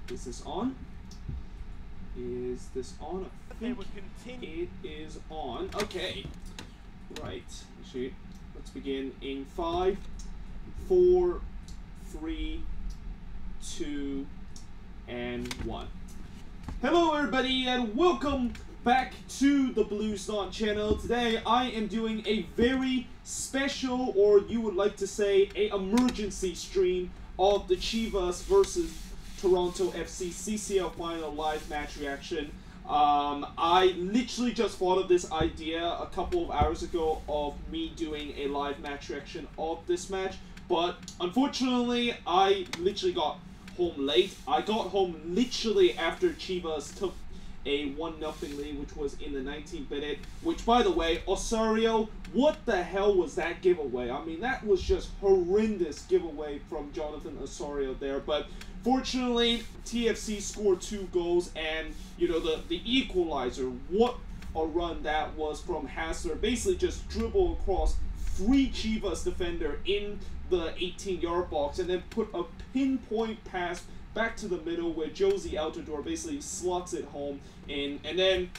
Is this on? Is this on? I think it is on. Okay. Right. Actually, let's begin in 5, 4, 3, 2, and 1. Hello everybody and welcome back to the Blues Knot channel. Today I am doing a very special, or you would like to say, a emergency stream of the Chivas versus Toronto FC CCL Final live match reaction. I literally just thought of this idea a couple of hours ago of me doing a live match reaction of this match, but unfortunately I literally got home late. I got home literally after Chivas took a 1-0 lead, which was in the 19th minute, which, by the way, Osorio, what the hell was that giveaway? I mean, that was just horrendous giveaway from Jonathan Osorio there, but fortunately, TFC scored 2 goals, and, you know, the equalizer, what a run that was from Hassler, basically just dribble across 3 Chivas defender in the 18-yard box, and then put a pinpoint pass back to the middle where Josie Altidore basically slots it home in. And then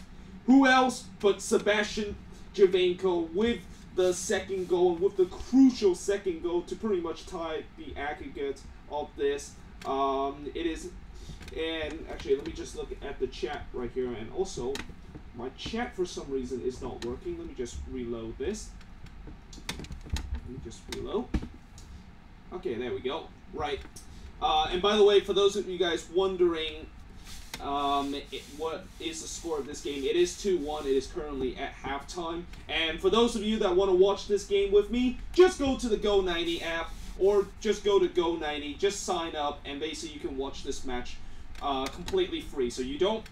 who else but Sebastian Giovinco with the second goal, with the crucial second goal to pretty much tie the aggregate of this. It is, and actually let me just look at the chat right here, and also my chat for some reason is not working. Let me just reload this. Let me just reload. Okay, there we go. Right. And by the way, for those of you guys wondering what is the score of this game, it is 2-1. It is currently at halftime. And for those of you that want to watch this game with me, just go to the Go90 app, or just go to Go90, just sign up, and basically you can watch this match completely free. So you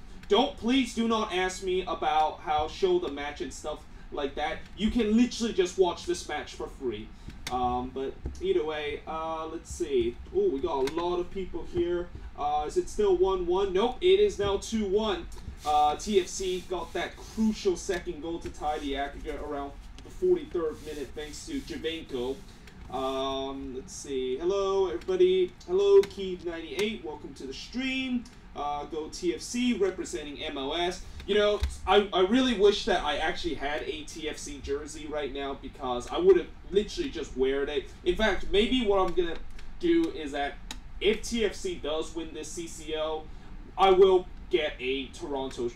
please do not ask me about how show the match and stuff like that. You can literally just watch this match for free. But either way, let's see. Oh, we got a lot of people here. Is it still 1-1? Nope, it is now 2-1. TFC got that crucial second goal to tie the aggregate around the 43rd minute thanks to Giovinco. Let's see. Hello, everybody. Hello, Keith98. Welcome to the stream. Go TFC, representing MLS. You know, I really wish that I actually had a TFC jersey right now, because I would have literally just wear it. In fact, maybe what I'm going to do is that if TFC does win this CCL, I will get a Toronto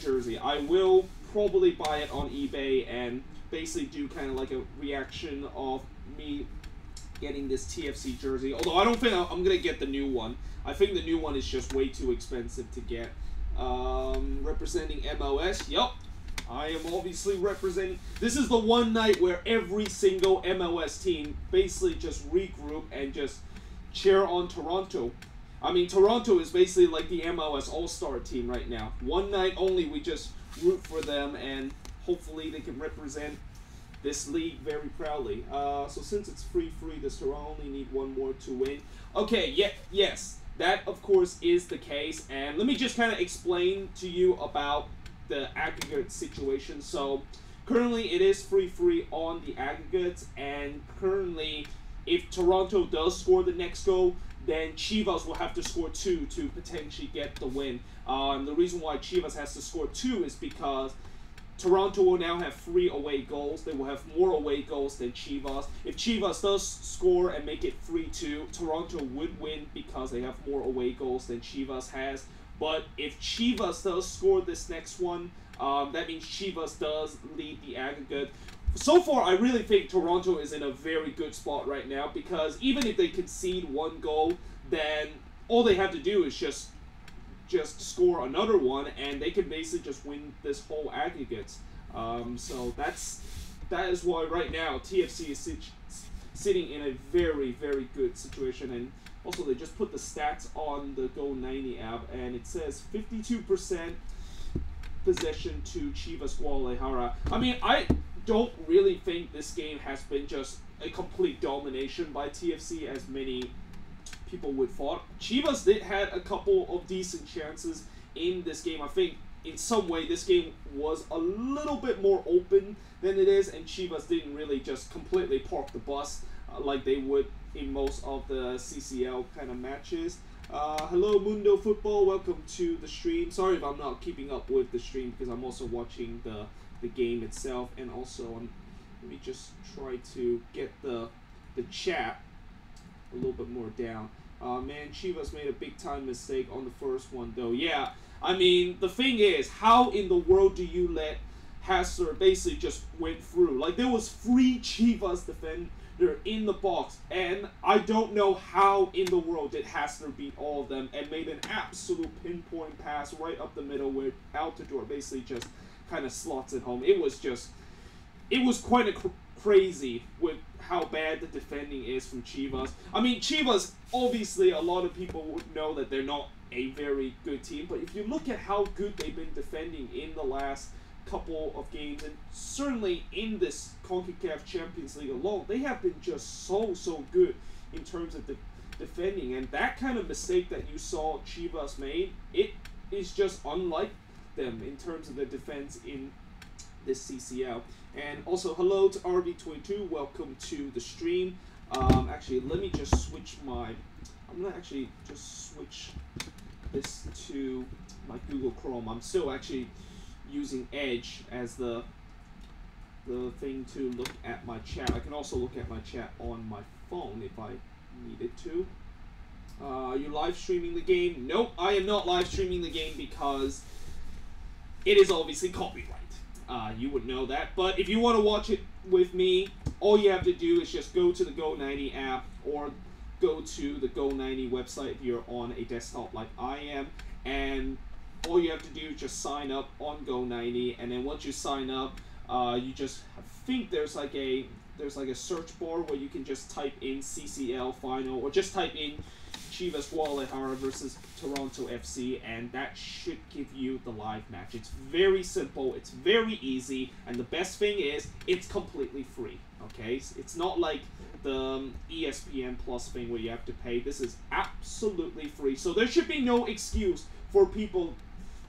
jersey. I will probably buy it on eBay and basically do kind of like a reaction of me getting this TFC jersey. Although I don't think I'm going to get the new one. I think the new one is just way too expensive to get. Representing MLS. Yup, I am obviously representing. This is the one night where every single MLS team basically just regroup and just cheer on Toronto. I mean, Toronto is basically like the MLS All-Star team right now. One night only, we just root for them, and hopefully they can represent this league very proudly. So since it's free, this Toronto only need 1 more to win. Okay, yes. That, of course, is the case, and let me just kind of explain to you about the aggregate situation. So, currently, it is free on the aggregates, and currently, if Toronto does score the next goal, then Chivas will have to score 2 to potentially get the win. The reason why Chivas has to score 2 is because Toronto will now have 3 away goals. They will have more away goals than Chivas. If Chivas does score and make it 3-2, Toronto would win because they have more away goals than Chivas has. But if Chivas does score this next one, that means Chivas does lead the aggregate. So far, I really think Toronto is in a very good spot right now, because even if they concede 1 goal, then all they have to do is just score another one, and they can basically just win this whole aggregate. So that is why right now TFC is sitting in a very good situation. And also they just put the stats on the Go90 app, and it says 52% possession to Chivas Guadalajara. I mean, I don't really think this game has been just a complete domination by TFC as many people would thought. Chivas had a couple of decent chances in this game. I think in some way this game was a little bit more open than it is, and Chivas didn't really just completely park the bus like they would in most of the CCL kind of matches. Hello Mundo Football, welcome to the stream. Sorry if I'm not keeping up with the stream because I'm also watching the game itself, and also let me just try to get the chat a little bit more down. Man, Chivas made a big time mistake on the first one though. Yeah, I mean, the thing is, how in the world do you let Hassler basically just went through? Like, there was 3 Chivas defender in the box, and I don't know how in the world did Hassler beat all of them and made an absolute pinpoint pass right up the middle where Altidore basically just kind of slots it home. It was quite crazy with how bad the defending is from Chivas. I mean, Chivas, obviously a lot of people would know that they're not a very good team, but if you look at how good they've been defending in the last couple of games, and certainly in this CONCACAF Champions League alone, they have been just so good in terms of the defending. And that kind of mistake that you saw Chivas made, it is just unlike them in terms of the defense in this CCL. And also, hello to RB22, welcome to the stream. Actually, let me just switch I'm gonna actually just switch this to my Google Chrome. I'm still actually using Edge as the thing to look at my chat. I can also look at my chat on my phone if I needed to. Are you live streaming the game? Nope, I am not live streaming the game because it is obviously copyright. You would know that. But if you want to watch it with me, all you have to do is just go to the Go90 app or go to the Go90 website if you're on a desktop like I am, and all you have to do is just sign up on Go90, and then once you sign up, you just think there's like a search bar where you can just type in CCL Final or just type in Chivas Guadalajara versus Toronto FC, and that should give you the live match. It's very simple, it's very easy, and the best thing is it's completely free. Okay, it's not like the ESPN Plus thing where you have to pay. This is absolutely free, so there should be no excuse for people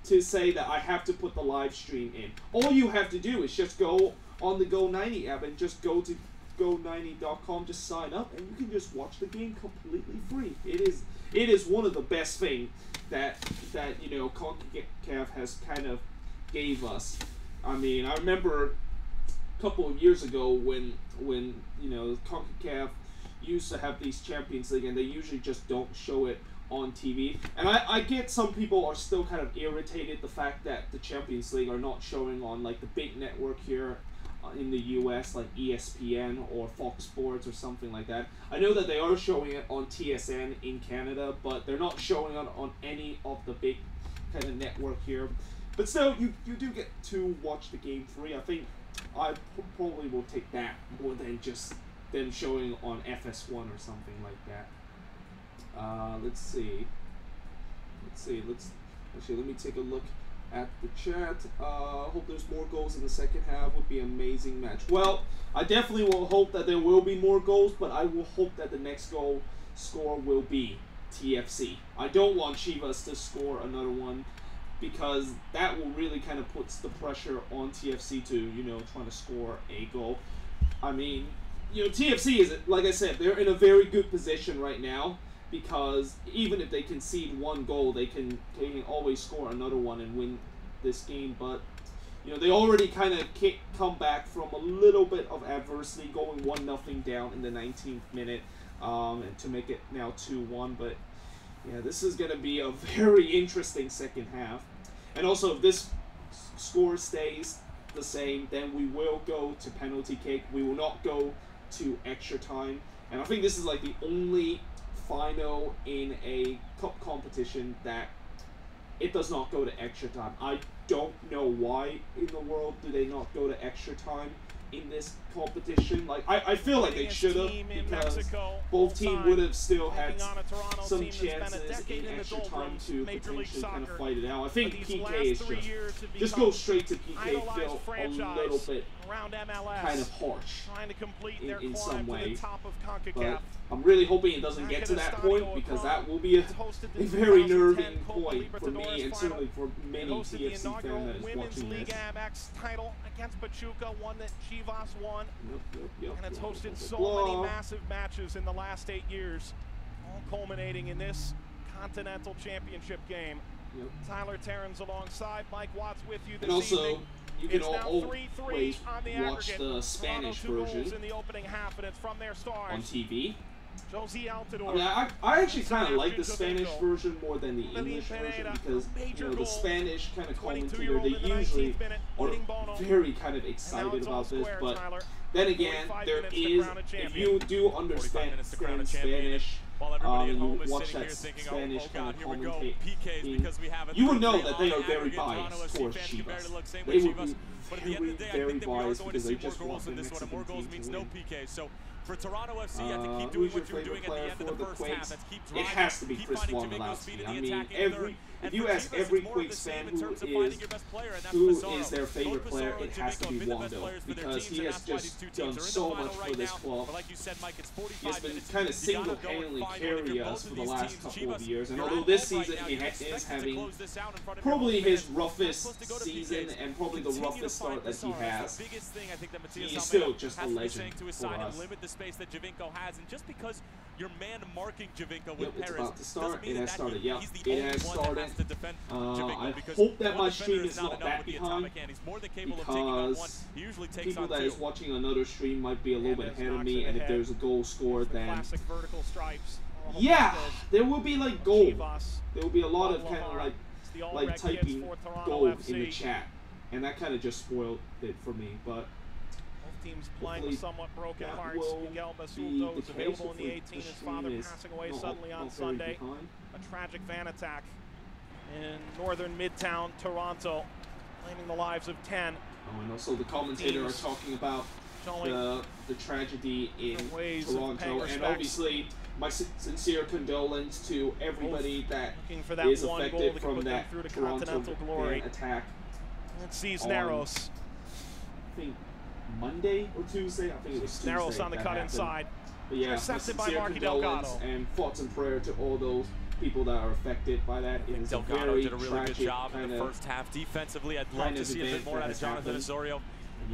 to say that I have to put the live stream in. All you have to do is just go on the Go90 app and just go to Go90.com, just sign up, and you can just watch the game completely free. It is one of the best things that you know CONCACAF has kind of gave us. I mean, I remember a couple of years ago when you know CONCACAF used to have these Champions League, and they usually just don't show it on TV. And I get some people are still kind of irritated the fact that the Champions League are not showing on like the big network here in the US, like ESPN or Fox Sports or something like that. I know that they are showing it on TSN in Canada, but they're not showing it on any of the big kind of network here. But still, you do get to watch the game free. I think I probably will take that more than just them showing on FS1 or something like that. Let's see. Let me take a look at the chat. Hope there's more goals in the second half. Would be an amazing match. Well, I definitely will hope that there will be more goals, but I will hope that the next goal score will be TFC. I don't want Chivas to score another one, because that will really kind of puts the pressure on TFC to, you know, trying to score a goal. I mean, you know, TFC is, like I said, they're in a very good position right now, because even if they concede one goal, they can always score another one and win this game. But you know, they already kind of come back from a little bit of adversity, going 1-0 down in the 19th minute, and to make it now 2-1. But yeah, this is going to be a very interesting second half. And also, if this score stays the same, then we will go to penalty kick. We will not go to extra time. And I think this is like the only final in a cup competition that it does not go to extra time. I don't know why in the world do they not go to extra time in this competition. Like, I feel like they should have, because both teams would have still had some chances in extra time to potentially kind of fight it out. I think PK is just go straight to PK feel a little bit kind of harsh in some way. But I'm really hoping it doesn't get to that point, because that will be a very nerving point for me and certainly for many TFC fans that is watching this. Title against Pachuca, one that Chivas won, and it's hosted so many massive matches in the last 8 years, all culminating in this Continental Championship game. Tyler Terrans alongside Mike Watts with you this evening. You can always watch the Spanish version in the opening half, and it's from their stars on TV. Josie Altidore. I mean, I actually kind of like the Spanish version more than the English version, because the Spanish kind of commentator, they usually are very kind of excited about this, but then again, there is, if you do understand Spanish, and you watch that Spanish kind of commentate, you would know that they are very biased towards Chivas. They would be very biased because they just want the Mexican team to win. For Toronto FC, you have to keep doing what you're doing at the end of the first half. That's keep driving, it has to be Chris Wondolowski. I mean, if you ask every Quakes fan who is their favorite player, it has to be Wondo, because he has just done so much for this club. He has been kind of single-handedly carrying us for the last couple of years, and although this season he is having probably his roughest season and probably the roughest start that he has, he is still just a legend for us. Space that Giovinco has, and just because your man marking Giovinco with It's Perez about to start. It has started. Yeah, it has started. I hope that my stream is not that behind, because people that is watching another stream might be a little bit ahead of me, and if there's a goal scored, then yeah, there will be like goal. There will be a lot of kind of like typing goal in the chat, and that kind of just spoiled it for me, but. Teams playing with somewhat broken hearts. Miguel Basulto is available in the 18. His father passing away suddenly on Sunday. A tragic van attack in northern Midtown Toronto, claiming the lives of 10. Oh, and also the commentator are talking about the tragedy in Toronto, and obviously my sincere condolence to everybody that is affected from that Toronto van attack. Let's see Cisneros. I think Monday or Tuesday, I think it was Tuesday. Cisneros on the cut inside. But yeah, intercepted by Marky Delgado. And thoughts and prayer to all those people that are affected by that. It is Delgado a very did a really good job in the first half defensively. I'd love to see a bit more out of Jonathan Osorio.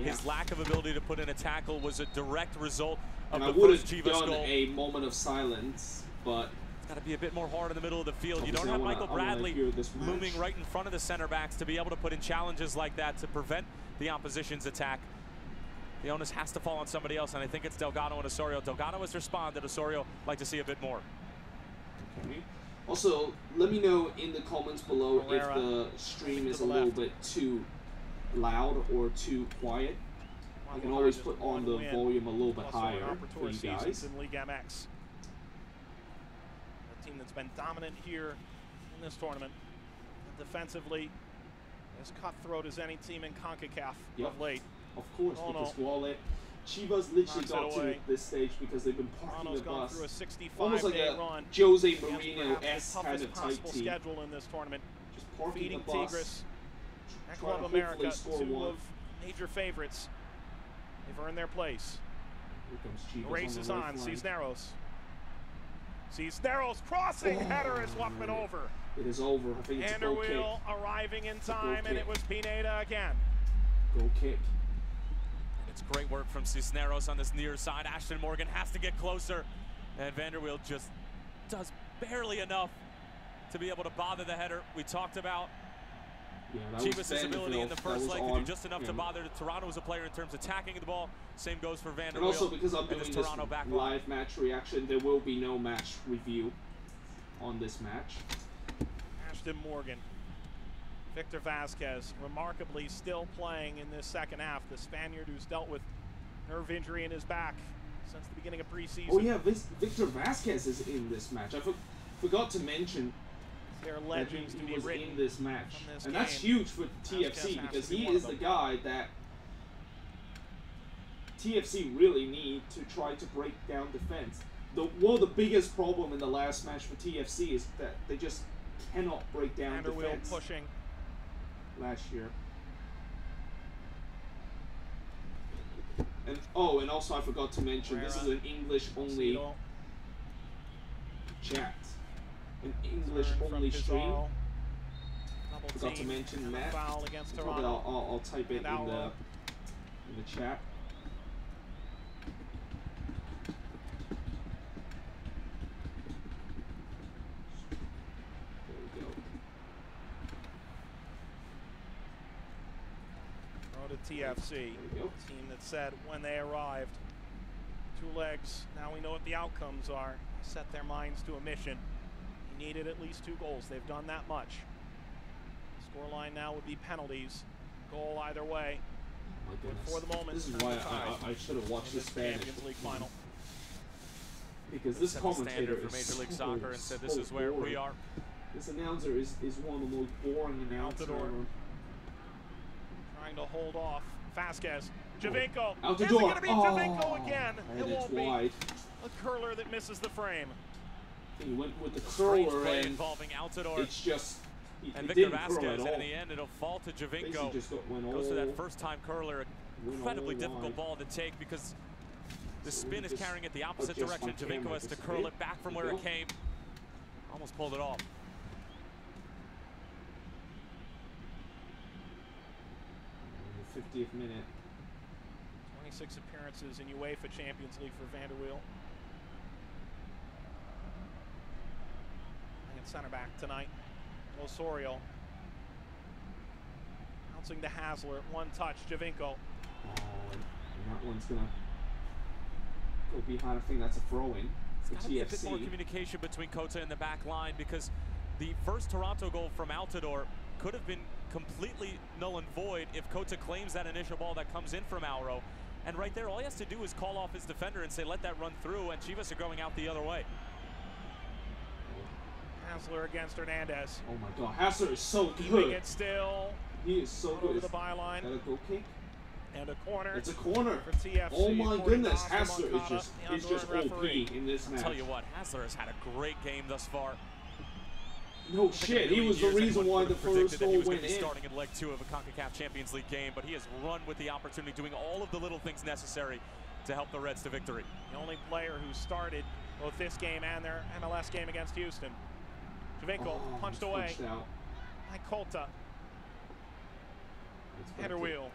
His lack of ability to put in a tackle was a direct result of the first Chivas goal. I would have done a moment of silence, but it's got to be a bit more hard in the middle of the field. You don't have Michael Bradley looming right in front of the center backs to be able to put in challenges like that to prevent the opposition's attack. The onus has to fall on somebody else, and I think it's Delgado and Osorio. Delgado has responded. Osorio like to see a bit more. Okay. Also, let me know in the comments below if the stream is a little bit too loud or too quiet. I can always put on the volume a little bit higher for you guys. In League MX. A team that's been dominant here in this tournament. And defensively, as cutthroat as any team in CONCACAF of late. Of course, because Wallet, Chivas literally got to this stage because they've been parking the bus. Almost like a Jose Mourinho-esque kind of type team. Schedule in this tournament. Just parking the bus, Tigres and Club America, two of major favorites. They've earned their place. The race is on. Cisneros. Cisneros crossing header is what went over. It is over. I think it's a goal kick. Arriving in time, and it was Pineda again. Goal kick. It's great work from Cisneros on this near side. Ashton Morgan has to get closer, and Vanderwiel just does barely enough to be able to bother the header. We talked about Chivas' ability in the first leg to do just enough to bother. Toronto was a player in terms of attacking the ball. Same goes for Vanderwiel. And also because I'm doing this live match reaction, there will be no match review on this match. Ashton Morgan. Victor Vasquez, remarkably still playing in this second half. The Spaniard who's dealt with nerve injury in his back since the beginning of preseason. Oh yeah, Victor Vasquez is in this match. I forgot to mention their legends he was in this match. And that's huge for TFC because he is the guy that TFC really need to try to break down defense. The biggest problem in the last match for TFC is that they just cannot break down defense. Pushing. Last year. And also I forgot to mention this is an English only chat. An English-only stream. Forgot to mention Matt. Foul against Probably Toronto. I'll type it in the chat. There we go. Go to TFC, team that said when they arrived, 2 legs. Now we know what the outcomes are. Set their minds to a mission. You needed at least 2 goals. They've done that much. Scoreline now would be penalties. Goal either way. Oh my goodness. For the moment, this is why I should have watched the Spanish Champions League final. Because this commentator for is Major League so, Soccer and said this is where boring. we are. This announcer is one of the most boring announcers ever. Trying to hold off Vasquez. Javinko. Out the Is door. it going to be Javinko again? And It it's won't wide. be. A curler that misses the frame. He went with the curler and involving Altidore it's just and it Victor didn't curl Vasquez, at and all. in the end it'll fall to Basically Javinko. just Goes to that first-time curler, incredibly all difficult wide. ball to take because the So spin is just carrying it the opposite adjust my direction. camera Javinko has to just a curl bit. it back from There where you it go. came. Almost pulled it off. In the 50th minute. 26 appearances in UEFA Champions League for Vanderweel. And center back tonight, Osorio. Bouncing to Hasler, 1 touch, Javinko. Oh, and that one's gonna go behind. I think that's a throw-in for There's gotta be a bit TFC. more communication between Kota and the back line because the first Toronto goal from Altidore could have been completely null and void if Kota claims that initial ball that comes in from Auro. And right there, all he has to do is call off his defender and say, let that run through, and Chivas are going out the other way. Hasler against Hernandez. Oh my God, Hasler is so Keeping good. it still. He is so good. Over the Is byline. that a goal kick? And a corner. It's a corner. For TFC. Oh my goodness, Oscar Hasler Moncada, is the just Honduran OP referee. in this match. I'll tell you what, Hasler has had a great game thus far. No shit, he was the reason why the first goal went in. Starting in leg 2 of a CONCACAF Champions League game, but he has run with the opportunity, doing all of the little things necessary to help the Reds to victory. The only player who started both this game and their MLS game against Houston. Javinko punched away Out. by Colta. Header wheel.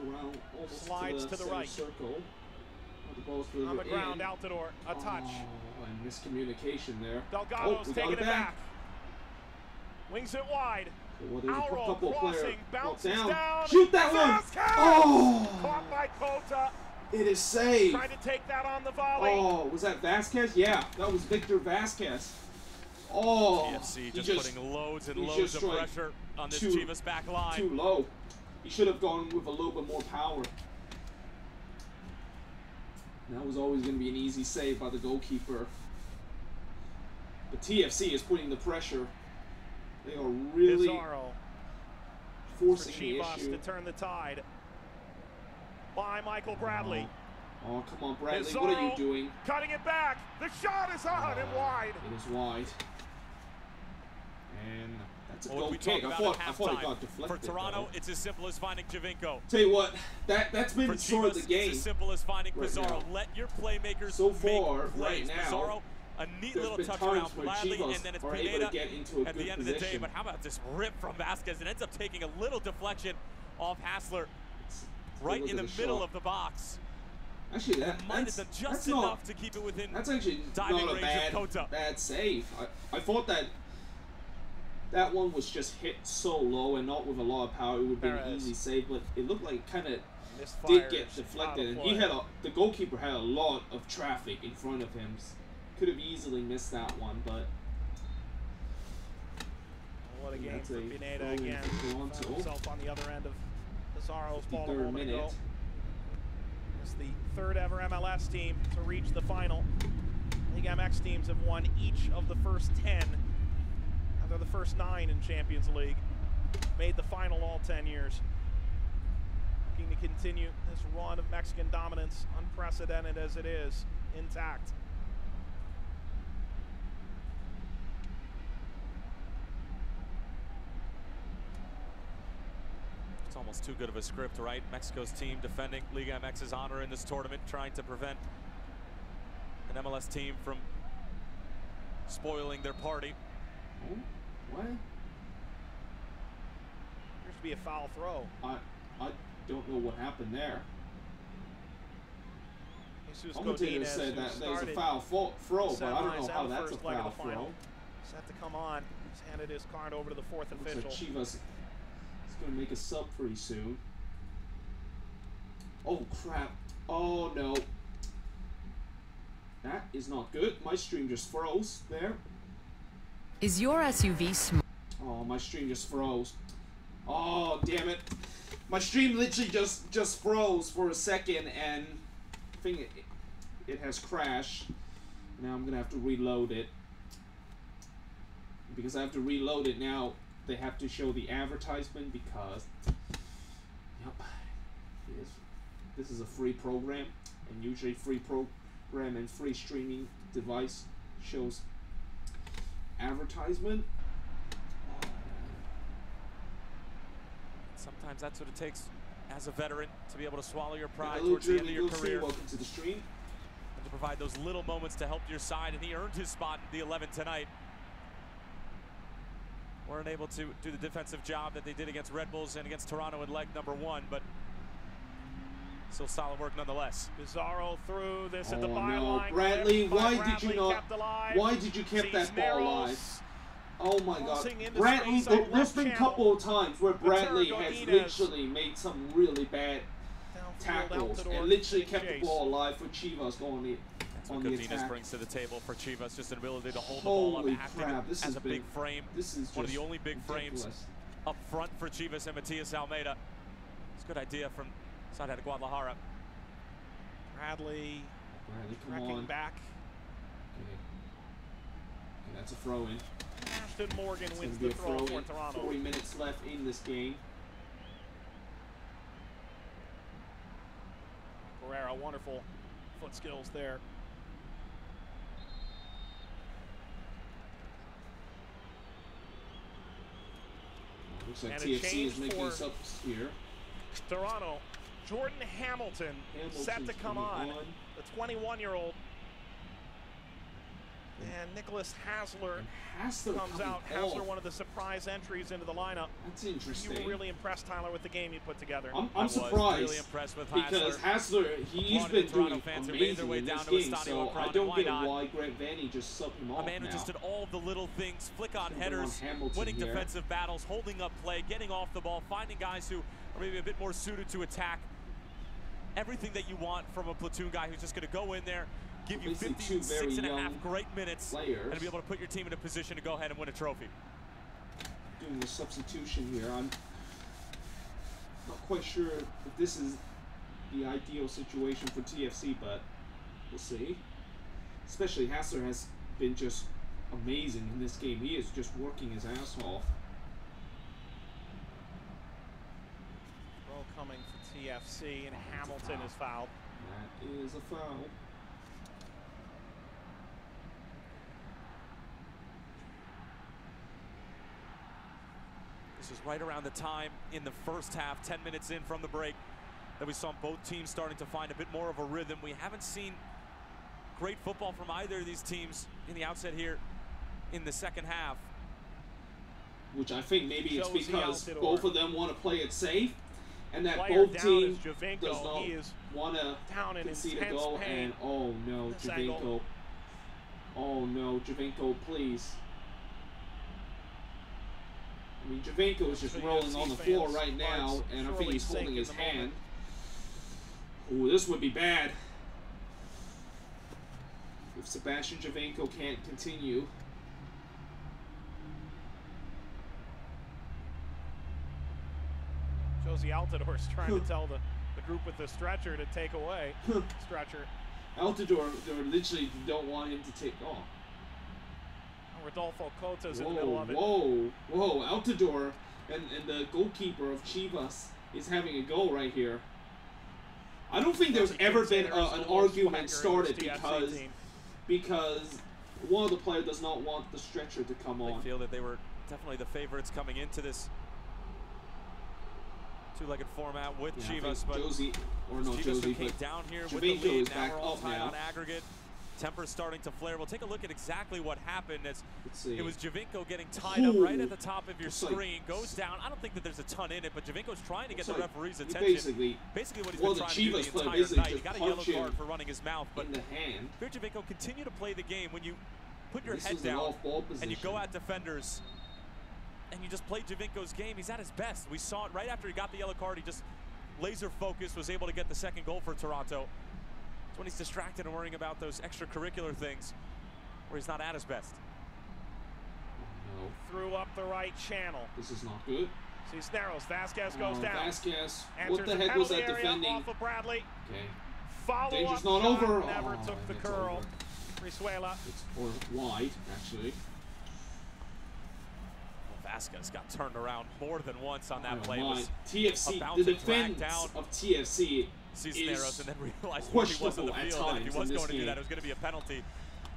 Around, Slides to the right. Circle. On the ground, Altidore, a touch. Oh, and miscommunication there. Delgado's taking it back. Wings it wide. Auro crossing, bounces down. Shoot that one! Vasquez! Oh! Caught by Colta. It is saved. Trying to take that on the volley. Oh, was that Vasquez? Yeah, that was Victor Vasquez. Oh, TFC just putting loads and loads of pressure on this Chivas back line. Too low. He should have gone with a little bit more power. That was always going to be an easy save by the goalkeeper. But TFC is putting the pressure. They are really forcing the issue. To turn the tide. By Michael Bradley. Oh, come on, Bradley. Pizarro, what are you doing? Cutting it back. The shot is on and wide. It is wide. And that's a Well, goal we kick. I thought it got deflected. For Toronto, though. it's as simple as finding Javinko. Tell you what, that's been For sort of the Chivas, game. it's as simple as finding right Pizarro. now. Let your playmakers so far, make plays. right now, Pizarro, a neat little touch around Bradley, and then it's Pineda at the end of the day. But how about this rip from Vasquez? It ends up taking a little deflection off Hasler right in the middle of the box. Actually, that's just enough to keep it within that's actually diving not a range of Kota. bad save. I thought that one was just hit so low and not with a lot of power. It would be an easy save, but it looked like it kind of did get deflected. And the goalkeeper had a lot of traffic in front of him. Could have easily missed that one, but what a game for Pineda again. Found himself on the other end of Pizarro's ball. Minute. It's the third ever MLS team to reach the final. League MX teams have won each of the first 10. They're the first 9 in Champions League. Made the final all 10 years. Looking to continue this run of Mexican dominance, unprecedented as it is, intact. It's almost too good of a script, right? Mexico's team defending Liga MX's honor in this tournament, trying to prevent an MLS team from spoiling their party. Oh, what? Appears to be a foul throw. I don't know what happened there. Commentator said that there was a foul throw, but I don't know how that's a foul throw. Set to come on. He's handed his card over to the fourth official. Looks like Chivas is going to make a sub pretty soon. Oh, crap. Oh, no. That is not good. My stream just froze there. Is your SUV small? Oh, my stream just froze. Oh, damn it. My stream literally just froze for a second, and I think it has crashed. Now I'm going to have to reload it. Because I have to reload it now, they have to show the advertisement because, yep, this is a free program, and usually free program and free streaming device shows advertisement. Sometimes that's what it takes as a veteran to be able to swallow your pride Hello, towards the end of Jeremy your Goldstein. career. Welcome to the stream. And to provide those little moments to help your side, and he earned his spot in the 11 tonight. Weren't able to do the defensive job that they did against Red Bulls and against Toronto in leg number 1, but still solid work nonetheless. Bizarro through this at the byline. No, Bradley, why did you not? Why did you keep that ball alive? Oh my God, Bradley! There's been a couple of times where Bradley has literally made some really bad tackles and literally kept the ball alive for Chivas going in. That's what Godinez brings to the table for Chivas, just an ability to hold the ball up, acting as a big frame. This is one of the only big ridiculous frames up front for Chivas and Matias Almeida. It's a good idea from side out of Guadalajara. Bradley come on. back. Okay, that's a throw-in. Ashton Morgan wins the throw for Toronto. 40 minutes left in this game. Pereira, wonderful foot skills there. Looks like TFC is making subs here. Toronto, Jordan Hamilton set to come on. The 21-year-old. And Nicholas Hasler comes out. Hasler, one of the surprise entries into the lineup. That's interesting. You were really impressed, Tyler, with the game you put together. I'm surprised. Really impressed with because Hasler, he's been doing amazing in this game, so I don't get why Grant Vanny just subbed him off now. A man who just did all the little things, flick on headers, winning defensive battles, holding up play, getting off the ball, finding guys who are maybe a bit more suited to attack. Everything that you want from a platoon guy who's just going to go in there, give you 56.5 great minutes and be able to put your team in a position to go ahead and win a trophy. Doing the substitution here. I'm not quite sure if this is the ideal situation for TFC, but we'll see. Especially Hasler has been just amazing in this game. He is just working his ass off. Throw coming for TFC, and Hamilton is fouled. That is a foul. This is right around the time in the first half, 10 minutes in from the break, that we saw both teams starting to find a bit more of a rhythm. We haven't seen great football from either of these teams in the outset here in the second half. Which I think maybe it's because both of them want to play it safe, and that both teams does not want to concede a goal. And oh no, Javinko. Oh no, Javinko, please. I mean, Javinko is just rolling on the floor right now, and I think he's holding his hand. Ooh, this would be bad if Sebastian Javinko can't continue. Josie Altidore is trying to tell the group with the stretcher to take away. Stretcher. Altidore, they literally don't want him to take off. Rodolfo Cota's in the middle of it. Whoa, Altidore and the goalkeeper of Chivas is having a goal right here. I don't think there's ever been an argument started because one of the players does not want the stretcher to come on. I feel that they were definitely the favorites coming into this two-legged format with Chivas, but Josie, or not Josie, came down here with Javinko the lead. is back up now. On aggregate. Temper's starting to flare. We'll take a look at exactly what happened as it was Giovinco getting tied Ooh. up right at the top of your screen. Goes down. I don't think that there's a ton in it, but Giovinco's trying to get the referee's attention. Basically what he's been trying to do the entire night. He got a yellow card for running his mouth, but Giovinco continue to play the game. When you put your head down and you go at defenders and you just play Giovinco's game, he's at his best. We saw it right after he got the yellow card. He just laser focused, was able to get the second goal for Toronto. When he's distracted and worrying about those extracurricular things where he's not at his best. No. Threw up the right channel. This is not good. Cisneros, Vasquez goes down. Vasquez, what the heck was that defending? Off of Bradley. Okay. Follow-up not shot, over. Never took the curl. Brizuela. It's wide, actually. Vasquez got turned around more than once on that play. TFC, the defense of TFC Cisneros, and then realized when he was on the field that if he was going to do that, it was going to to be a penalty.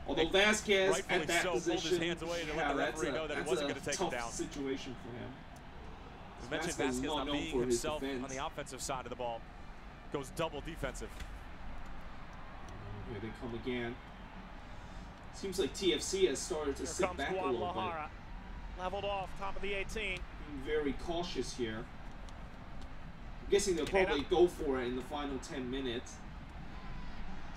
Although Vasquez at that pulled his position, hands away to let the referee know that he wasn't going to take him down. Situation for him. As mentioned, Vasquez not being himself on the offensive side of the ball. Goes double defensive. Here they come again. Seems like TFC has started to sit back a little bit. Leveled off, top of the 18. Being very cautious here. I'm guessing they'll probably go for it in the final 10 minutes.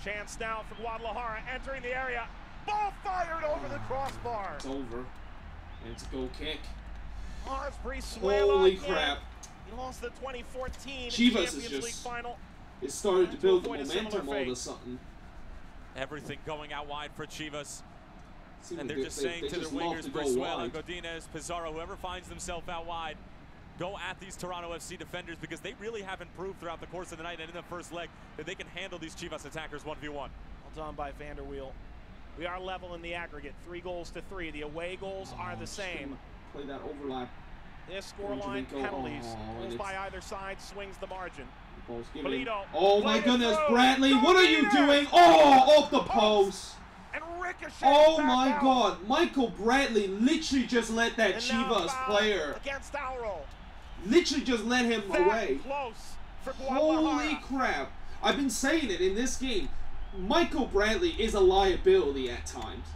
Chance now for Guadalajara, entering the area. Ball fired over the crossbar. It's over. And it's a goal kick. Holy crap. He lost the 2014 Chivas Champions League final. It started to build the momentum all of a sudden. Everything going out wide for Chivas. And they're just saying to their wingers, Brizuela, Godinez, Pizarro, whoever finds themselves out wide, go at these Toronto FC defenders because they really haven't proved throughout the course of the night and in the first leg that they can handle these Chivas attackers 1v1. Well done by Vanderweel. We are level in the aggregate, 3-3. The away goals are the same. Play that overlap. This scoreline, penalties. Goals by either side swings the margin. Polito. Oh my goodness, Bradley, what are you doing? Oh, off the post. And oh my God, Michael Bradley literally just let that Chivas player against Auro. Literally just let him away. Close for Holy crap. I've been saying it in this game. Michael Bradley is a liability at times.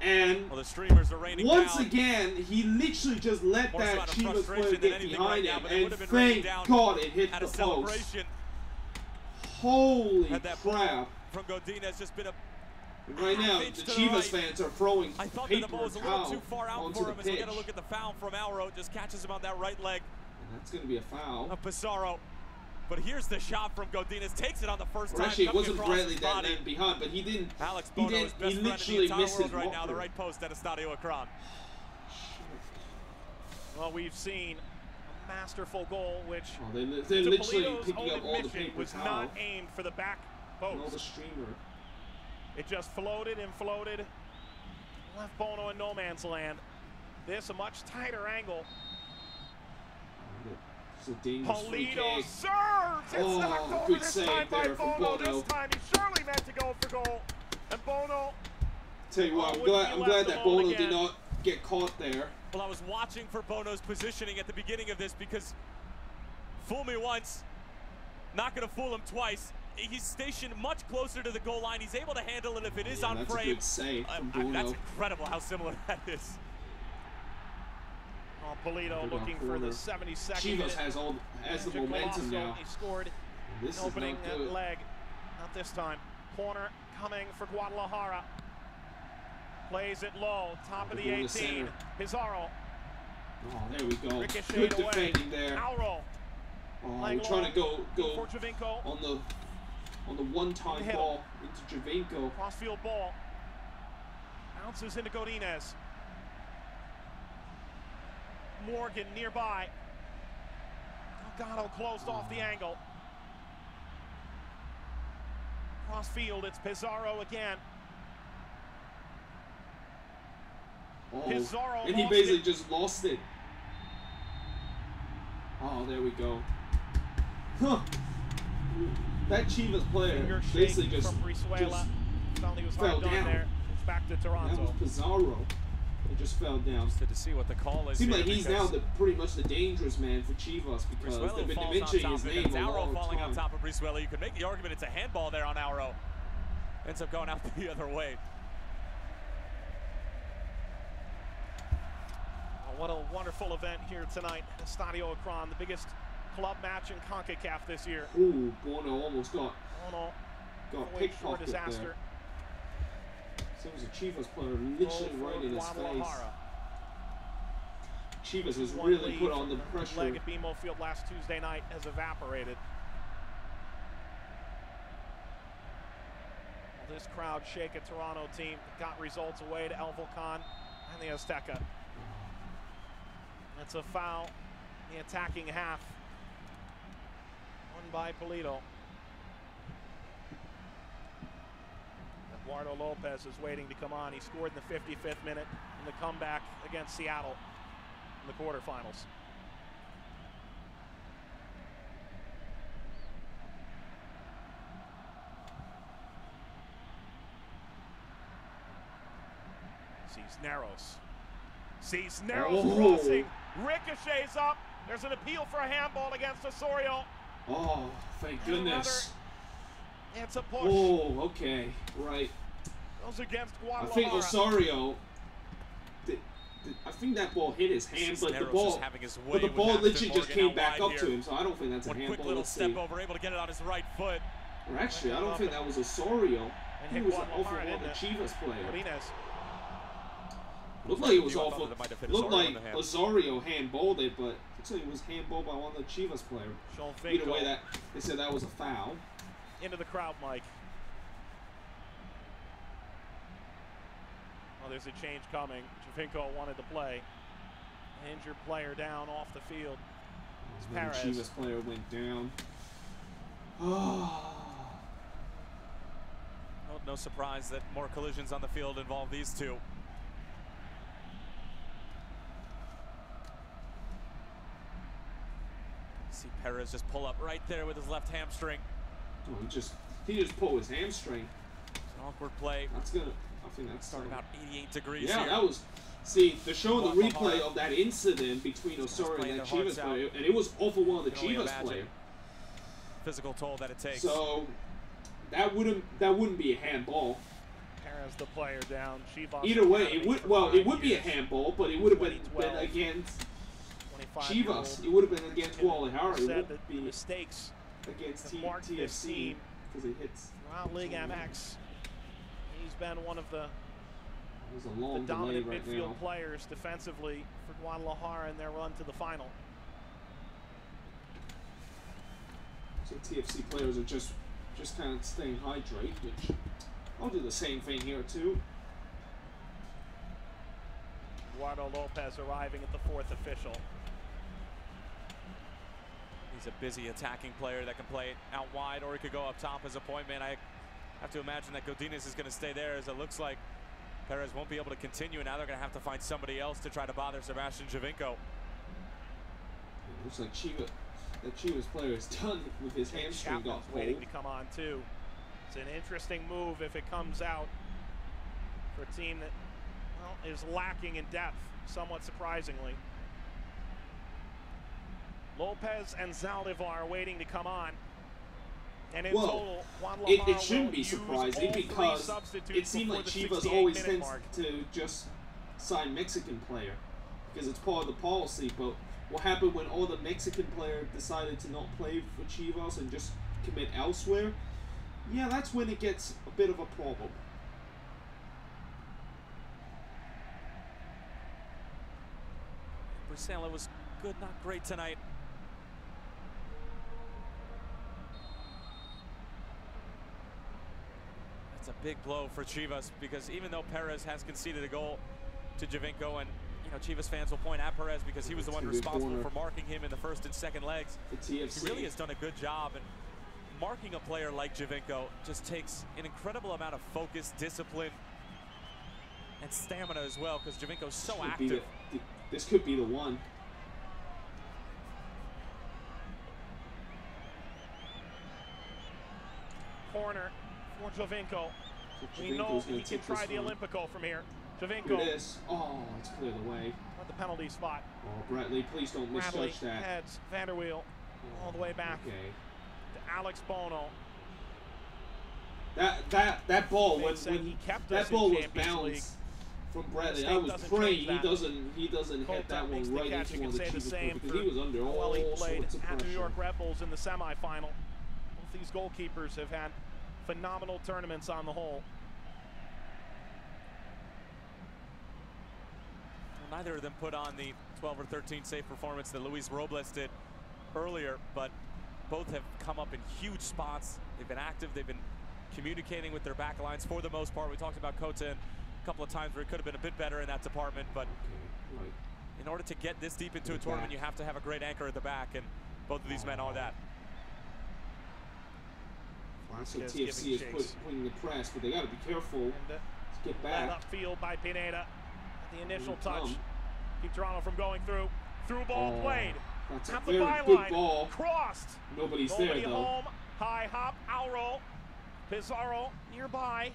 And the streamers are raining once down. again, he literally just let that Chivas player get behind him, and thank God it hit the post. Holy crap. From Godinez just been a right now, the Chivas fans are throwing I thought that the ball was a little too far out onto for the him. pitch. As we got to look at the foul from Auro. Just catches him on that right leg. And that's going to be a foul. Of Pizarro. But here's the shot from Godinez. Takes it on the first time. Actually, it wasn't Bradley that led behind, but he didn't. Alex Bono is best friend in the entire world right now. The right post at Estadio Akron. Well, we've seen a masterful goal, which they're literally picking up all the paper was not aimed for the back post. No, the streamer. It just floated and floated. Left Bono in no man's land. This a much tighter angle. It's a dangerous free Polito kick. serves! It's knocked over good this save time by there from Bono. Bono. This time he surely meant to go for goal. And Bono... Tell you what, I'm glad that Bono did not get caught there. Well, I was watching for Bono's positioning at the beginning of this because fool me once, not going to fool him twice. He's stationed much closer to the goal line. He's able to handle it if it is on that's frame. A good save from Bono. That's incredible how similar that is. Polito looking for the 72nd Chivas has the momentum now. He scored this opening leg. Not this time. Corner coming for Guadalajara. Plays it low. Top of the 18. Pizarro. Oh, there we go. Ricocheted Good away. defending there. Auro. We're trying to go for Giovinco. on the one-time ball into Giovinco. Crossfield ball. Bounces into Godinez. Morgan nearby. Delgado closed off the angle. Crossfield, it's Pizarro again. Pizarro and he basically just lost it. Oh, there we go. Huh. That Chivas player basically just fell down. There. It's back to Toronto. That was Pizarro. It just fell down. Interested to see what the call is. Seems like he's now pretty much the dangerous man for Chivas because they've been mentioning his name a long falling time. on top of Brizuela. You could make the argument it's a handball there on Auro. ends up going out the other way. Oh, what a wonderful event here tonight. Estadio Akron, the biggest club match in CONCACAF this year. Ooh, Bono almost got pickpocketed disaster. there. So it was a Chivas player literally right in his face. Chivas has really put on the pressure. Leg at BMO Field last Tuesday night has evaporated. Well, this crowd shake a Toronto team that got results away to El Volcan and the Azteca. That's a foul in the attacking half. Won by Polito. Eduardo Lopez is waiting to come on. He scored in the 55th minute in the comeback against Seattle in the quarterfinals. Cisneros crossing, ricochets up. There's an appeal for a handball against Osorio. Oh, thank goodness. It's a push. Oh, okay, right. Goes against Guadalajara. I think Osorio, I think that ball hit his hand, but the ball literally just came back up to him, so I don't think that's a handball. Quick little step over, able to get it on his right foot. Or actually, I don't think that was Osorio. He was off of one of the Chivas player. Looked like it was awful. Looked like Osorio handballed it, but looks like it was handballed by one of the Chivas players. Either way, that they said that was a foul. Into the crowd, Mike. Oh, there's a change coming. Javinko wanted to play. Injured player down off the field. Perez. The Chivas player went down. Oh. Well, no surprise that more collisions on the field involve these two. See Perez just pull up right there with his left hamstring. Oh, he just pulled his hamstring. It's an awkward play. That's gonna. I think that's started about 88 degrees. Yeah, here. that was. See, they're showing the replay of that incident between Osorio and that Chivas player, and it was off of one of the Chivas players. Physical toll that it takes. So that wouldn't be a handball. Perez the player down. Chivas. Either way, it would be a handball, but it would have been against Chivas. It would have been against Guadalajara. It would be mistakes against TFC because it hits throughout League MX. He's been one of the dominant midfield players defensively for Guadalajara in their run to the final. So TFC players are just kind of staying hydrated, which I'll do the same thing here too. Eduardo Lopez arriving at the fourth official. He's a busy attacking player that can play it out wide, or he could go up top as a point man. I have to imagine that Godinez is going to stay there, as it looks like Perez won't be able to continue, and now they're going to have to find somebody else to try to bother Sebastian Javinko. It looks like that Chivas player is done with his hamstring got waiting to come on too. It's an interesting move if it comes out for a team that, well, is lacking in depth, somewhat surprisingly. Lopez and Zaldivar waiting to come on. And in total, it shouldn't be surprising because it seemed like Chivas always tends to just sign Mexican player because it's part of the policy. But what happened when all the Mexican players decided to not play for Chivas and just commit elsewhere? Yeah, that's when it gets a bit of a problem. Brisela was good, not great tonight. It's a big blow for Chivas because even though Perez has conceded a goal to Javinko, and Chivas fans will point at Perez because he was the one responsible for marking him in the first and second legs. He really has done a good job, and marking a player like Javinko just takes an incredible amount of focus, discipline, and stamina as well, because Javinko's so active. This could be the one. Corner for Javinko. We know he can try the Olympico from here. Javinko. It is. Oh, it's cleared away. At the penalty spot. Oh, Bradley, please don't misjudge that. Heads Vanderweel all the way back to Alex Bono. That ball when that ball was bounced from Bradley, I was praying he doesn't hit that one right into one of the Chivas players because he was under all sorts of pressure. New York Red Bulls in the semifinal. Both these goalkeepers have had phenomenal tournaments on the whole. Well, neither of them put on the 12 or 13 save performance that Luis Robles did earlier, but both have come up in huge spots. They've been active. They've been communicating with their back lines for the most part. We talked about Kota a couple of times where he could have been a bit better in that department, but in order to get this deep into a tournament, you have to have a great anchor at the back, and both of these men are that. So TFC is putting the press, but they got to be careful to get back. Upfield by Pineda. The initial touch. Keep Toronto from going through. Through ball played. That's at a the very byline. good ball. Crossed. Nobody's there though. Home. High hop. Alro. Pizarro nearby.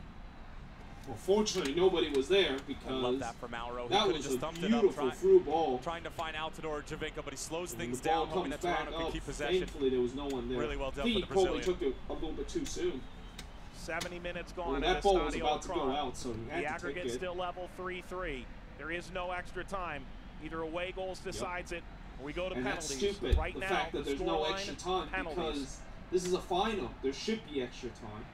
Well, fortunately, nobody was there because I love that from Alro. That was just a beautiful through ball. Trying to find Altidore Javinko, but he slows things down, hoping that Toronto can keep possession. Thankfully, there was no one there. Really well done I think for the Brazilian. He probably took it a little bit too soon. 70 minutes gone. Well, that ball was about to go out, so he had the to aggregate take it. Still level 3-3. There is no extra time. Either away goals decides it, or we go to penalties. That's stupid. Right the now, fact that there's no extra time penalties. Because this is a final. There should be extra time.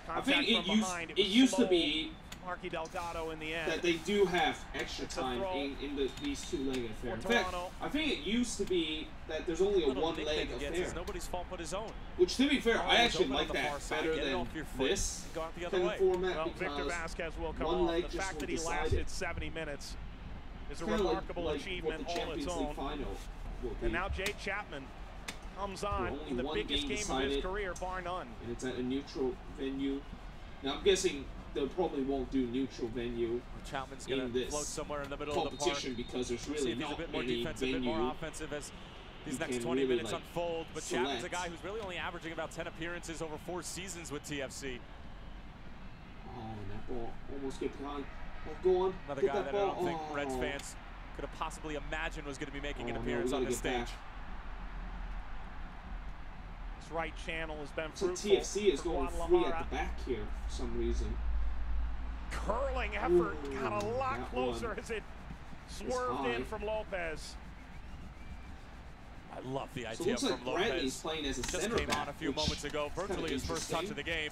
Contact I think it used to be Marky Delgado in the end. that they do have extra time in these two-legged affairs. In fact, I think it used to be that there's only a one-leg affair. It's nobody's fault but his own. Which, to be fair, I actually like that better than this kind of format Victor Vasquez will come one leg off. The just fact will that he decide lasted it. 70 minutes is a Kinda remarkable like achievement what the all its Champions League own. final will be. And now Jay Chapman comes on Only in the one biggest game of his career, bar none. And it's at a neutral venue. Now, I'm guessing they probably won't do neutral venue Chapman's going to float somewhere in the middle of the park. Because there's really not a bit more many defensive, a bit more offensive as these next 20 really minutes unfold. But select. Chapman's a guy who's really only averaging about 10 appearances over 4 seasons with TFC. Oh, and that ball almost get behind. Oh, go on. Another guy that I don't think Reds fans could have possibly imagined was going to be making an appearance on this stage. This right channel has been fruitful. So TFC is going free at the back here for some reason. Curling effort got a lot closer as it swerved in from Lopez. I love the idea from Lopez. Bradley's playing as a center came on a few moments ago, virtually his first touch of the game.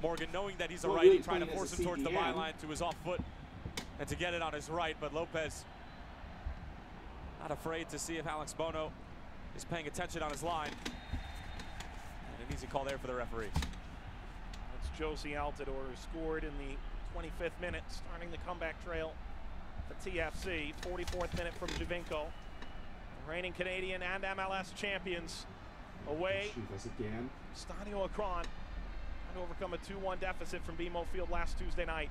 Morgan, knowing that he's a righty, trying to force him towards the byline to his off foot and to get it on his right, but Lopez not afraid to see if Alex Bono is paying attention on his line. And an easy call there for the referee. It's Josie Altidore who scored in the 25th minute, starting the comeback trail for TFC. 44th minute from Javinko. Reigning Canadian and MLS champions away. Stadio Akron to overcome a 2-1 deficit from BMO Field last Tuesday night.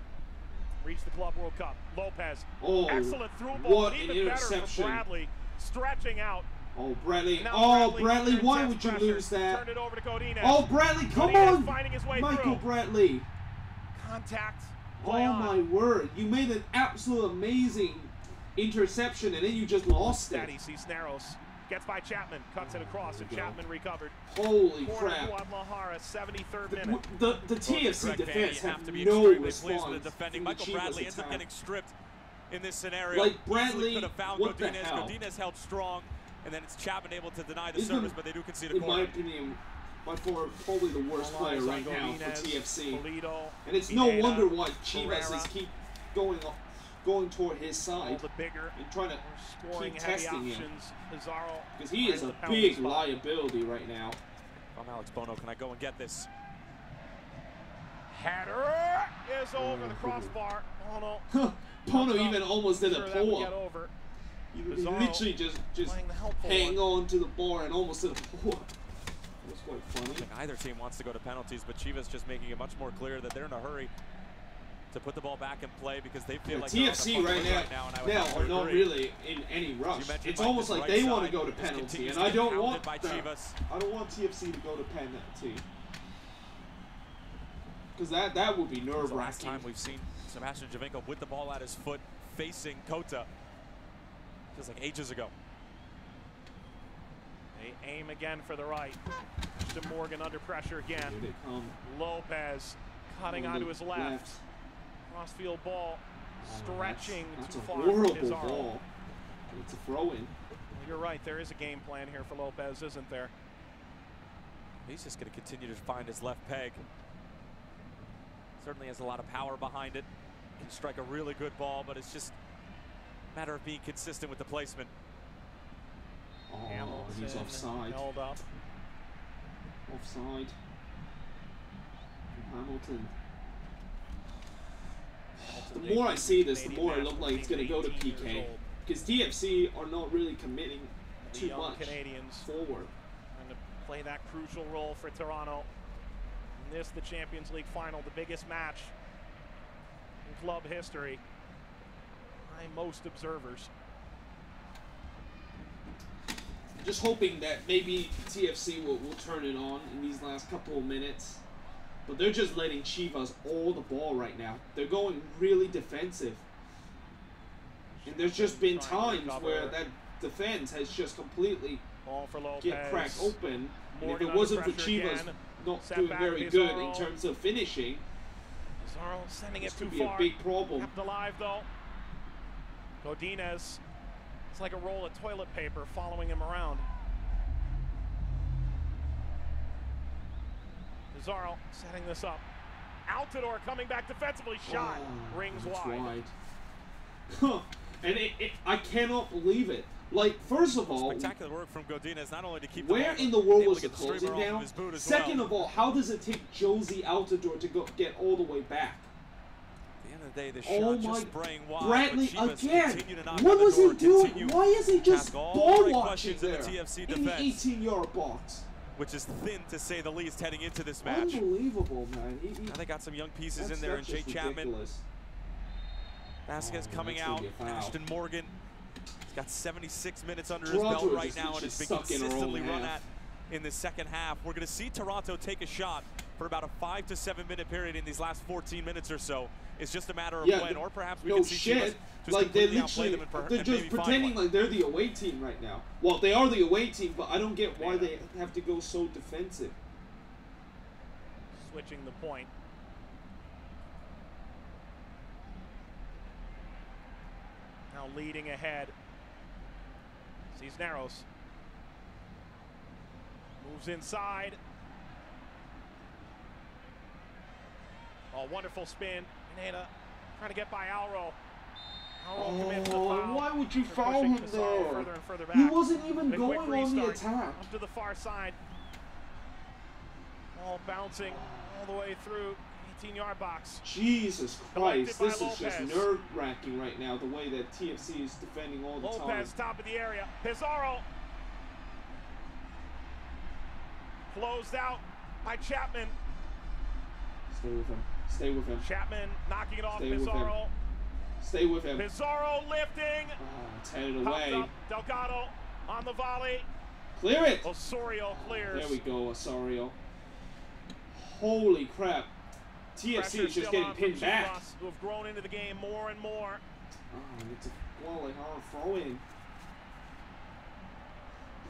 Reached the Club World Cup. Lopez, excellent through ball, even better from Bradley, stretching out. Oh, Bradley. Oh, Bradley, why would you lose that? Turned it over to Godinez. Oh, Bradley, come on! Finding his way Michael through. Bradley. Contact. Oh, my word. You made an absolute amazing interception, and then you just lost it. Cisneros gets by Chapman, cuts it across, and Chapman recovered. Holy crap. Guadalajara, 73rd minute. The TFC defense have to be no response with the defending. Michael Bradley ends up getting stripped in this scenario. Like Bradley, could have found what Godinez. the hell? Godinez held strong, and then it's Chapman able to deny the service, but they do concede a corner. In my opinion, by far, probably the worst player right now for TFC. Polito, and it's no wonder why Chivas is keep going toward his side and trying to keep testing him. Because he is a big liability right now. If I'm Alex Bono, can I go and get this? Header is over the crossbar. Bono even almost did a pull-up. He literally just hang on to the bar and almost did a pull-up. It was quite funny. I think either team wants to go to penalties, but Chivas just making it much more clear that they're in a hurry to put the ball back in play because they feel like TFC right now are not really in any rush. It's almost like they want to go to penalty, and I don't want that. I don't want TFC to go to penalty because that would be nerve-wracking. Last time we've seen Sebastian Javinko with the ball at his foot facing Kota, feels like ages ago. They aim again for the right. Ashton Morgan under pressure again. Here they come. Lopez cutting onto his left. Crossfield ball stretching that's too a far. horrible ball. It's a throw-in. You're right, there is a game plan here for Lopez, isn't there? He's just going to continue to find his left peg. Certainly has a lot of power behind it. Can strike a really good ball, but it's just a matter of being consistent with the placement. Oh, Hamilton he's offside. held up. Offside. Hamilton. The more I see this, the more it looks like it's going to go to PK. Because TFC are not really committing too much forward. And to play that crucial role for Toronto. In this, the Champions League final, the biggest match in club history by most observers. Just hoping that maybe TFC will turn it on in these last couple of minutes. But they're just letting Chivas all the ball right now. They're going really defensive. And there's just been times where that defense has just completely get cracked open. And if it wasn't for Chivas not doing very good in terms of finishing, sending this it could too be far. a big problem. Kept alive though. Godinez, it's like a roll of toilet paper following him around. Pizarro setting this up. Altidore coming back defensively. Shot rings wide. Huh. And I cannot believe it. Like, first of all, spectacular work from Godinez, not only to keep where in the world was the closing down? Second of all, how does it take Josie Altidore to get all the way back? At the end of the day, the shot just spraying wide. Bradley again. What was he doing? Why is he just ball watching there in the 18-yard box? Which is thin to say the least heading into this match. Unbelievable, man. Now they got some young pieces in there, and Jay Chapman. Vasquez coming out. Ashton Morgan. He's got 76 minutes under his belt right now, and it's been consistently run at in the second half. We're going to see Toronto take a shot for about a 5 to 7 minute period in these last 14 minutes or so. It's just a matter of when, or perhaps we can see Chivas just like they're outplay them they're just pretending like they're the away team right now. Well, they are the away team, but I don't get why they have to go so defensive. Switching the point. Now leading ahead. Cisneros moves inside. Oh, wonderful spin. Pineda trying to get by Alro. Alro commits the foul. Why would you foul him there? Further and further back. He wasn't even going on the attack. Up to the far side. Ball bouncing all the way through 18-yard box. Jesus Christ, this is just nerve-wracking right now, the way that TFC is defending all the time. Lopez, top of the area. Pizarro. Closed out by Chapman. Stay with him. Stay with him. Chapman knocking it off Stay Pizarro. Stay with him. Pizarro lifting. It's headed away. Delgado on the volley. Clear it. Osorio clears. There we go, Osorio. Holy crap. TFC is just getting pinned back. Who have grown into the game more and more. It's a quality hard throw-in.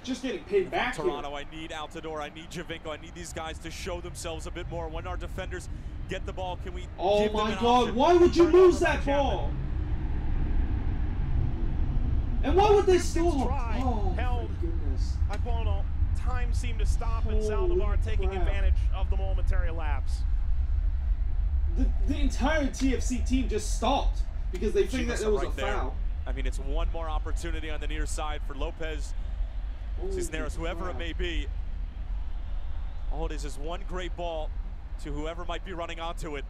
Just getting pinned back Toronto, I need Altidore, I need Javinko, I need these guys to show themselves a bit more. When our defenders get the ball, can we give them an option? Why would you lose that ball? And why would they still held by Bono. Time seemed to stop, and Saldivar taking advantage of the momentary lapse. The entire TFC team just stopped because they think that there was a foul. I mean, it's one more opportunity on the near side for Lopez, Cisneros, whoever it may be. All it is one great ball to whoever might be running onto it.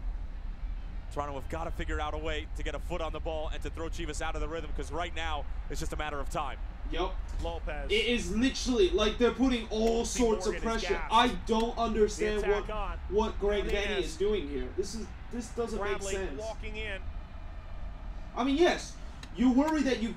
Toronto have got to figure out a way to get a foot on the ball and to throw Chivas out of the rhythm, because right now it's just a matter of time. Yep. Lopez. It is literally like they're putting all sorts of pressure. I don't understand what Greg Denny is doing here. This doesn't make sense. Walking in. I mean, yes, you worry that you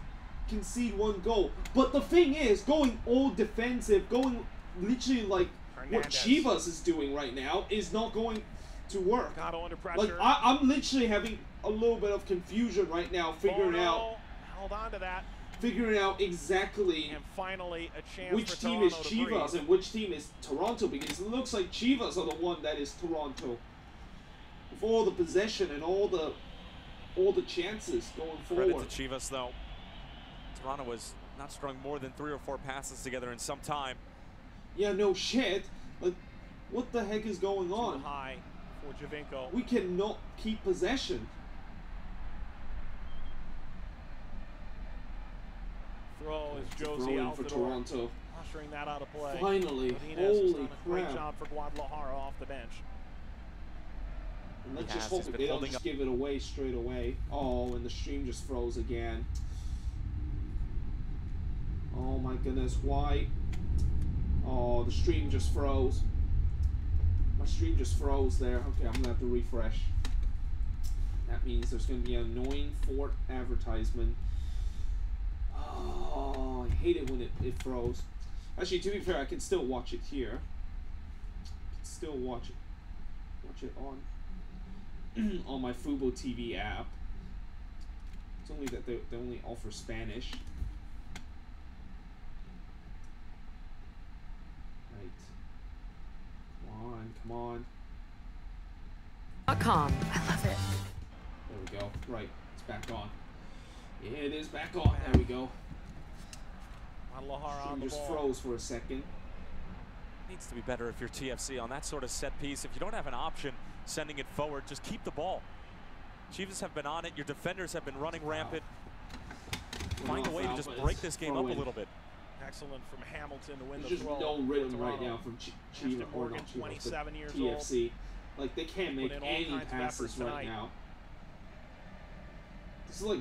concede one goal, but the thing is, going all defensive, going literally like what Chivas is doing right now, is not going to work. Under pressure. Like I'm literally having a little bit of confusion right now, figuring out. Hold on to that. figuring out exactly and finally a chance which for team is Toronto Chivas and which team is Toronto, because it looks like Chivas are the one that is Toronto. With all the possession and all the chances going forward. Credit to Chivas though. Toronto was not strung more than 3 or 4 passes together in some time. Yeah, no shit. Like, what the heck is going on? Too high for Giovinco. We cannot keep possession. Throw is Josie Throw in out for the door, Toronto. ushering that out of play. Finally, Godinez holy has done a great crap. job for Guadalajara off the bench. And let's He just has. hope He's that been they don't holding just up. give it away straight away. Oh, and the stream just froze again. Oh my goodness, why? Oh, the stream just froze. My stream just froze there. Okay, I'm gonna have to refresh. That means there's gonna be an annoying Fort advertisement. Oh, I hate it when it froze. Actually, to be fair, I can still watch it here. I can still watch it on on my Fubo TV app. It's only that they only offer Spanish. Right. Come on. .com. I love it. There we go. Right. It's back on. Yeah, it is back on. There we go. Guadalajara on the just ball. froze for a second. Needs to be better if you're TFC on that sort of set piece. If you don't have an option sending it forward, just keep the ball. Chivas have been on it. Your defenders have been running rampant. Find a way to just break this game up a little bit. Excellent from Hamilton to win There's the just throw. no rhythm right now from Chivas, or Morgan, not Chivas, 27 but years TFC. Like, they can't make Put in all any kinds of passes efforts right tonight. now. This is like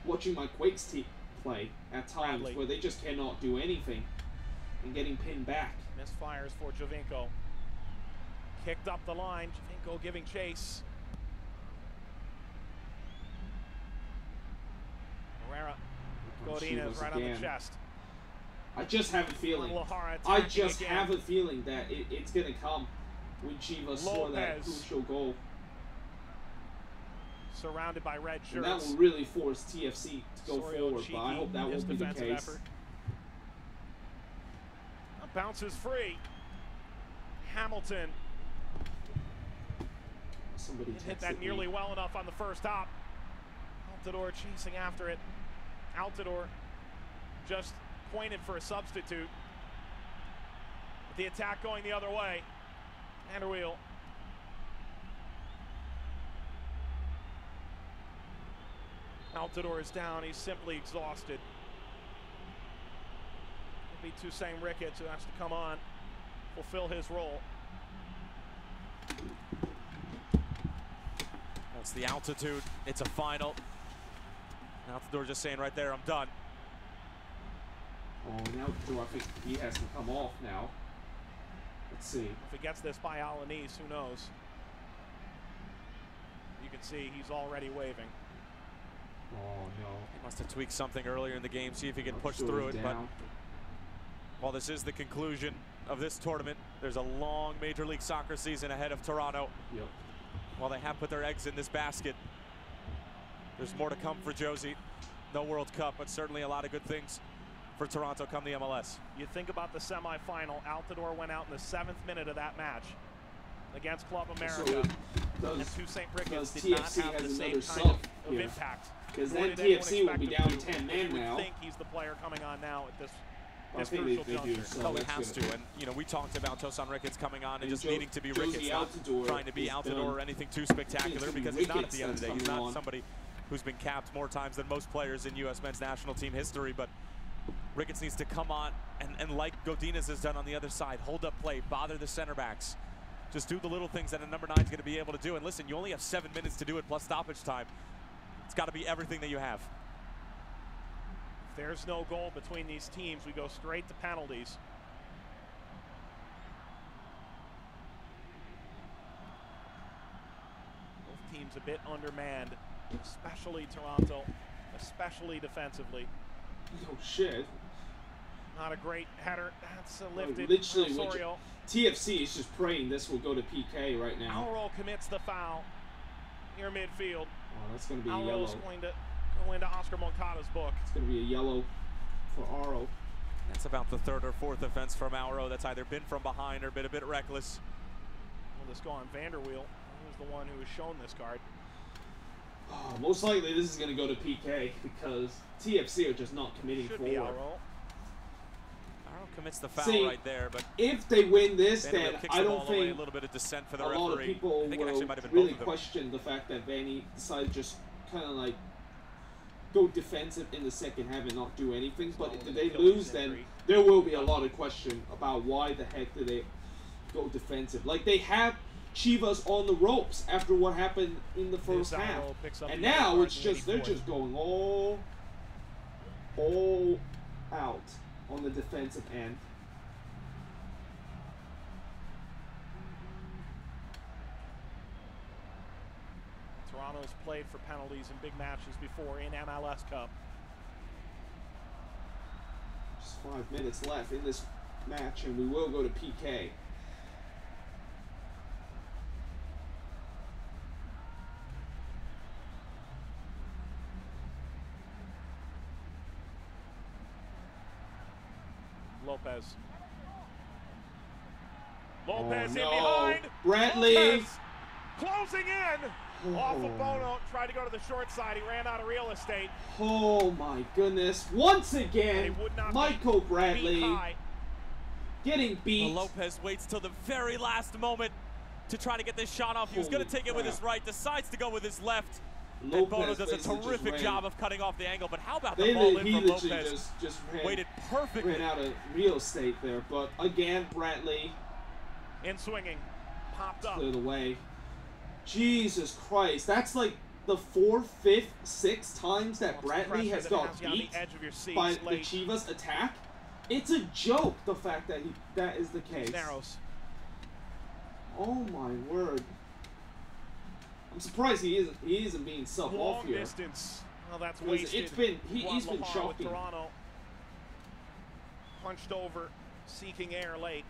watching my Quakes play at times, Bradley. where they just cannot do anything and getting pinned back. Misfires for Giovinco. Kicked up the line. Giovinco giving chase. Herrera. Godinez right on the chest. I just have a feeling. Guadalajara I attacking just again. have a feeling that it's going to come when Chivas score that crucial goal. Surrounded by red shirts. And that will really force TFC to go Sorio forward, but I hope that won't be the defensive case. effort. Bounces free. Hamilton Somebody hit that nearly well enough on the first hop. Altidore chasing after it. Altidore just pointed for a substitute. With the attack going the other way. Vanderweel. Altidore is down. He's simply exhausted. It'll be Toussaint Ricketts who has to come on, fulfill his role. That's the altitude. It's a final. Altidore just saying right there, I'm done. Oh, now I think he has to come off now. Let's see. If he gets this by Alanis, who knows? You can see he's already waving. Oh, no. He must have tweaked something earlier in the game, see if he can push through it. But while this is the conclusion of this tournament, there's a long Major League Soccer season ahead of Toronto. Yep. While they have put their eggs in this basket, there's more to come for Josie. No World Cup, but certainly a lot of good things for Toronto come the MLS. You think about the semifinal. Altidore went out in the 7th minute of that match against Club America. So and Toussaint Ricketts did TFC not have has the same another kind sub of here. impact. Because Nor then did anyone TFC will be expect down him to. 10 men You now. would think he's the player coming on now at this I think crucial they do. juncture. So No, he that's has good. to. And, you know, we talked about Toussaint Ricketts coming on and just Josie needing to be Ricketts, not Altidore trying to be is Altidore done. or anything too spectacular, because he's not at the end of the day. He's not on. somebody who's been capped more times than most players in U.S. men's national team history. But Ricketts needs to come on and like Godinez has done on the other side, hold up play, bother the center backs. Just do the little things that a number 9 is going to be able to do. And listen, you only have 7 minutes to do it plus stoppage time. It's got to be everything that you have. If there's no goal between these teams, we go straight to penalties. Both teams a bit undermanned, especially Toronto, especially defensively. Oh, shit. Not a great header. That's a lifted Literally, Osorio. TFC is just praying this will go to PK right now. Alro commits the foul near midfield. Oh, that's going to be a yellow. Alro's going to go into Oscar Moncada's book. It's going to be a yellow. for Aro. That's about the third or fourth offense from Aro that's either been from behind or been a bit reckless. Will this go on Vanderweel? Who's the one who was shown this card? Oh, most likely this is going to go to PK because TFC are just not committing Should forward. be Aro. Aro commits the foul right there, but if they win this, then I don't think a little bit of dissent for the a lot of people will really question the fact that Vanny decided to just kind of like go defensive in the second half and not do anything. But if they lose, then there will be a lot of question about why the heck did they go defensive. Like, they have Chivas on the ropes after what happened in the first half, and now it's just they're just going all out on the defensive end. Toronto's played for penalties in big matches before in MLS Cup. Just 5 minutes left in this match, and we will go to PK. Lopez Oh, in no. behind. Bradley. Lopez closing in. Off of Bono. Tried to go to the short side. He ran out of real estate. Oh my goodness. Once again, Michael Bradley getting beat. Well, Lopez waits till the very last moment to try to get this shot off. He was going to take it with his right, decides to go with his left. Lopez, and Bono does a terrific job of cutting off the angle, but how about the ball in from Lopez? Just waited perfectly. Ran out of real estate there, but again, Bradley in swinging, popped up. Cleared away. Jesus Christ, that's like the 4th, 5th, 6th times that Bradley has got beat by the Chivas attack. It's a joke, the fact that that is the case. Narrows. Oh my word. I'm surprised he isn't being subbed off here. Distance. Well, that's wasted. He's been shocking. Toronto punched over, seeking air late.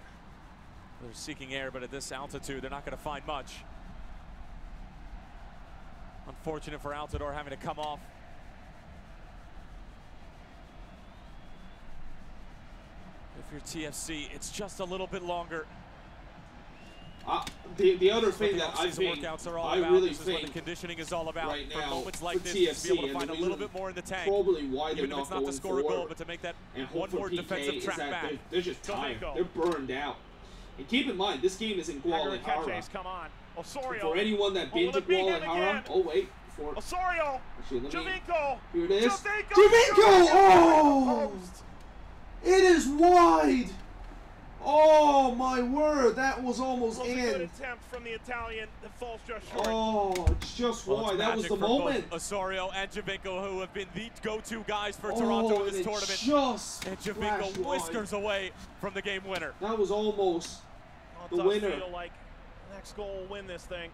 They're seeking air, but at this altitude, they're not going to find much. Unfortunate for Altidore having to come off. If you're TFC, it's just a little bit longer. The other thing that I really think the conditioning is all about right now for moments like this, TFC, to be able to find a little bit more in the tank. Probably why they're even if it's not to score a goal, but to make that one more defensive track back. They're just tired. They're burned out. And keep in mind, this game is in Guadalajara. Come on. Osorio. For anyone that been to Guadalajara, oh wait, for Osorio. Javinko. Here it is. Javinko! Oh! It is wide. Oh my word, that was almost in. Good attempt from the Italian that falls just short. Oh, it's just wide. That was the moment. Osorio and Javinko, who have been the go-to guys for Toronto in this tournament. And Javinko whiskers away from the game winner. That was almost the winner. Feel like the next goal will win this thing.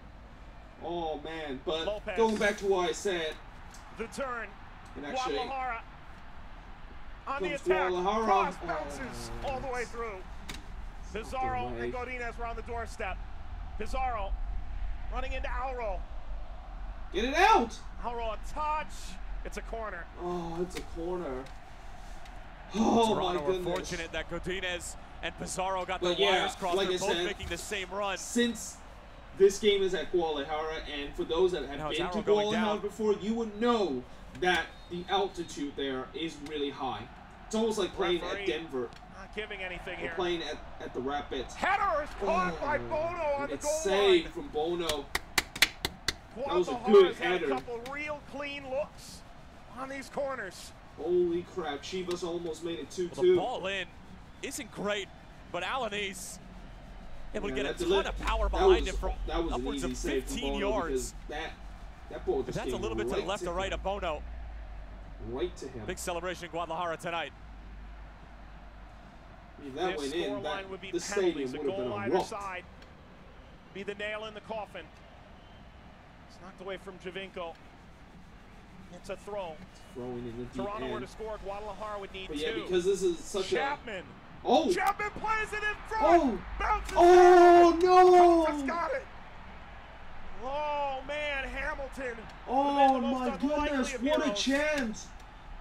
Oh man, but Lopez. Going back to what I said. The turn. Actually, Guadalajara on the attack. Cross bounces all the way through. Pizarro and Godinez were on the doorstep. Pizarro running into Auro. Get it out! Auro a touch. It's a corner. Oh, it's a corner. Oh Toronto my goodness. Were fortunate that Godinez and Pizarro got their wires crossed. Like They're both said, making the same run. Since this game is at Guadalajara, and for those that have been to Guadalajara before, you would know that the altitude there is really high. It's almost like playing at Denver. Giving anything here. Playing at the Rapids. Header is caught by Bono on the goal line. Saved from Bono. That was a good header. A couple real clean looks on these corners. Holy crap! Chivas almost made it 2-2. Well, the ball in isn't great, but Alanis able to get a ton of power behind him from upwards of 15 yards. That ball just that's a little bit to the left or right of Bono. Right to him. Big celebration in Guadalajara tonight. If that went in, the stadium would have been a rock. Side. Be the nail in the coffin. It's knocked away from Javinko. It's a throw. Throwing in the deep Toronto end. were to score, Guadalajara would need 2. Yeah, because this is such Chapman. Oh! Chapman plays it in front. Oh! Bounces oh no! That's got it. Oh man, Hamilton. Oh my goodness! What a chance!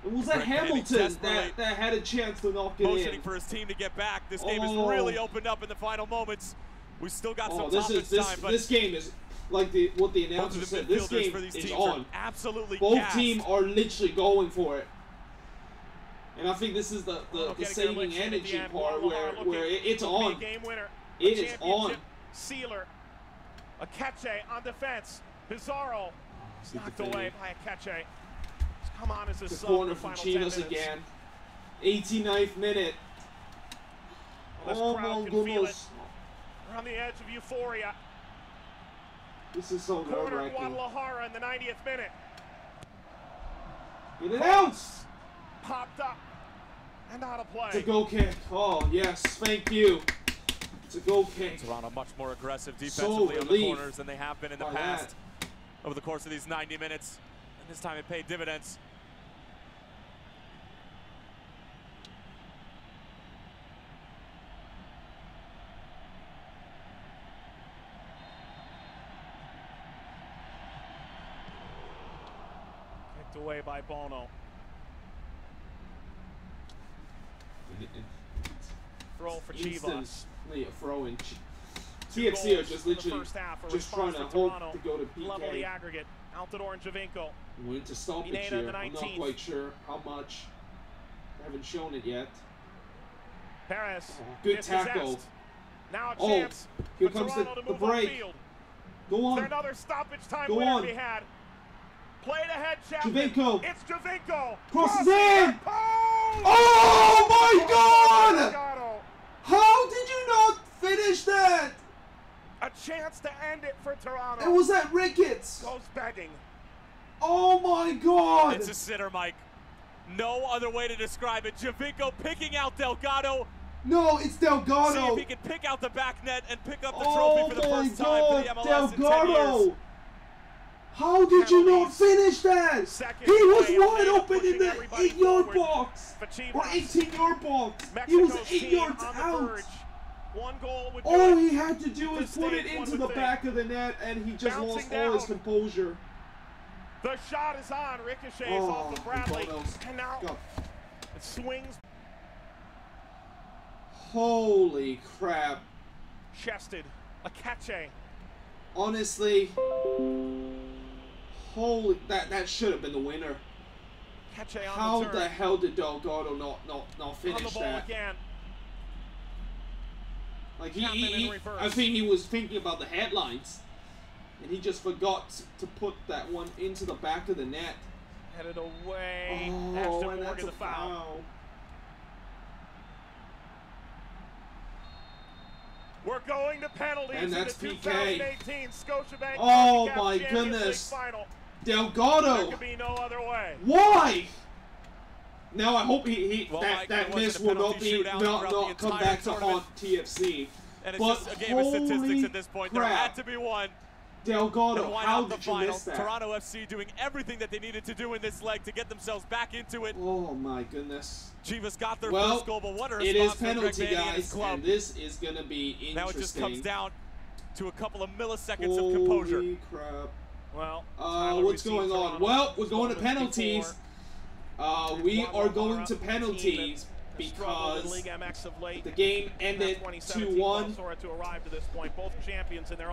It was that Hamilton that had a chance to knock it motioning in. for his team to get back. This game has really opened up in the final moments. We still got some time, but this game is like what the announcer said. This game is on. Absolutely, both teams are literally going for it, and I think this is the saving energy part where it's on. It is on. Sealer, Akeche on defense. Pizarro knocked away by Akeche. Come on, as a the sub corner the from final 10 Chivas minutes. again. 89th minute. Well, this crowd can feel it. We're on the edge of euphoria. This is so Corner nerve-wracking. Guadalajara in the 90th minute. Get it out! Popped up and out of play. It's a goal kick. Oh, yes. Thank you. It's a goal kick. Toronto much more aggressive defensively on the corners than they have been in the past that. over the course of these 90 minutes. And this time it paid dividends. Kicked away by Bono. Throw for Chivas. A throw in. TFC are just literally just trying to hope to go to PK. Level the aggregate. Altidore and Javinko. We need to stop it here. I'm not quite sure how much. I haven't shown it yet. Perez. Good tackle. Now a chance here for comes Toronto the to move break. upfield. Go on. Is there another stoppage time Go winner on. to be had? Played ahead, Chapman. Javinko. It's Javinko. Crosses in. Oh my God! How did you not finish that? A chance to end it for Toronto. It was at Ricketts. Goes begging. Oh my God! It's a sitter, Mike. No other way to describe it. Javinko picking out Delgado. No, it's Delgado. See if he can pick out the back net and pick up the trophy for the first time for the MLS Delgado. in 10 years. How did you not finish that? He was wide open in the 8-yard box. Or 18-yard box. He was 8 yards out. One goal would All he had to do was put it into the back of the net, and he just lost all his composure. The shot is on. Ricochets off of Bradley. And now it swings. Holy crap. Chested. Akeche. Honestly, holy, that should have been the winner. How the hell did Delgado not finish that? Again. Like I think he was thinking about the headlines, and he just forgot to put that one into the back of the net. Headed away. Oh, and that's a foul. We're going to penalties and that's in the PK. 2018 Scotiabank Oh my Champions goodness. Final. Delgado. There could be no other way. Why? Now I hope that miss will not come back to haunt TFC. And it's just a game of statistics at this point. There had to be one. Delgado, how did you miss that? Toronto FC doing everything that they needed to do in this leg to get themselves back into it. Oh my goodness. Chivas got their first goal, but what a response it is from penalty, Greg guys, and this is going to be interesting. Now it just comes down to a couple of milliseconds of composure. Holy crap. Well, what's going on? Well, we're going to penalties. We are going to penalties because the game ended 2-1.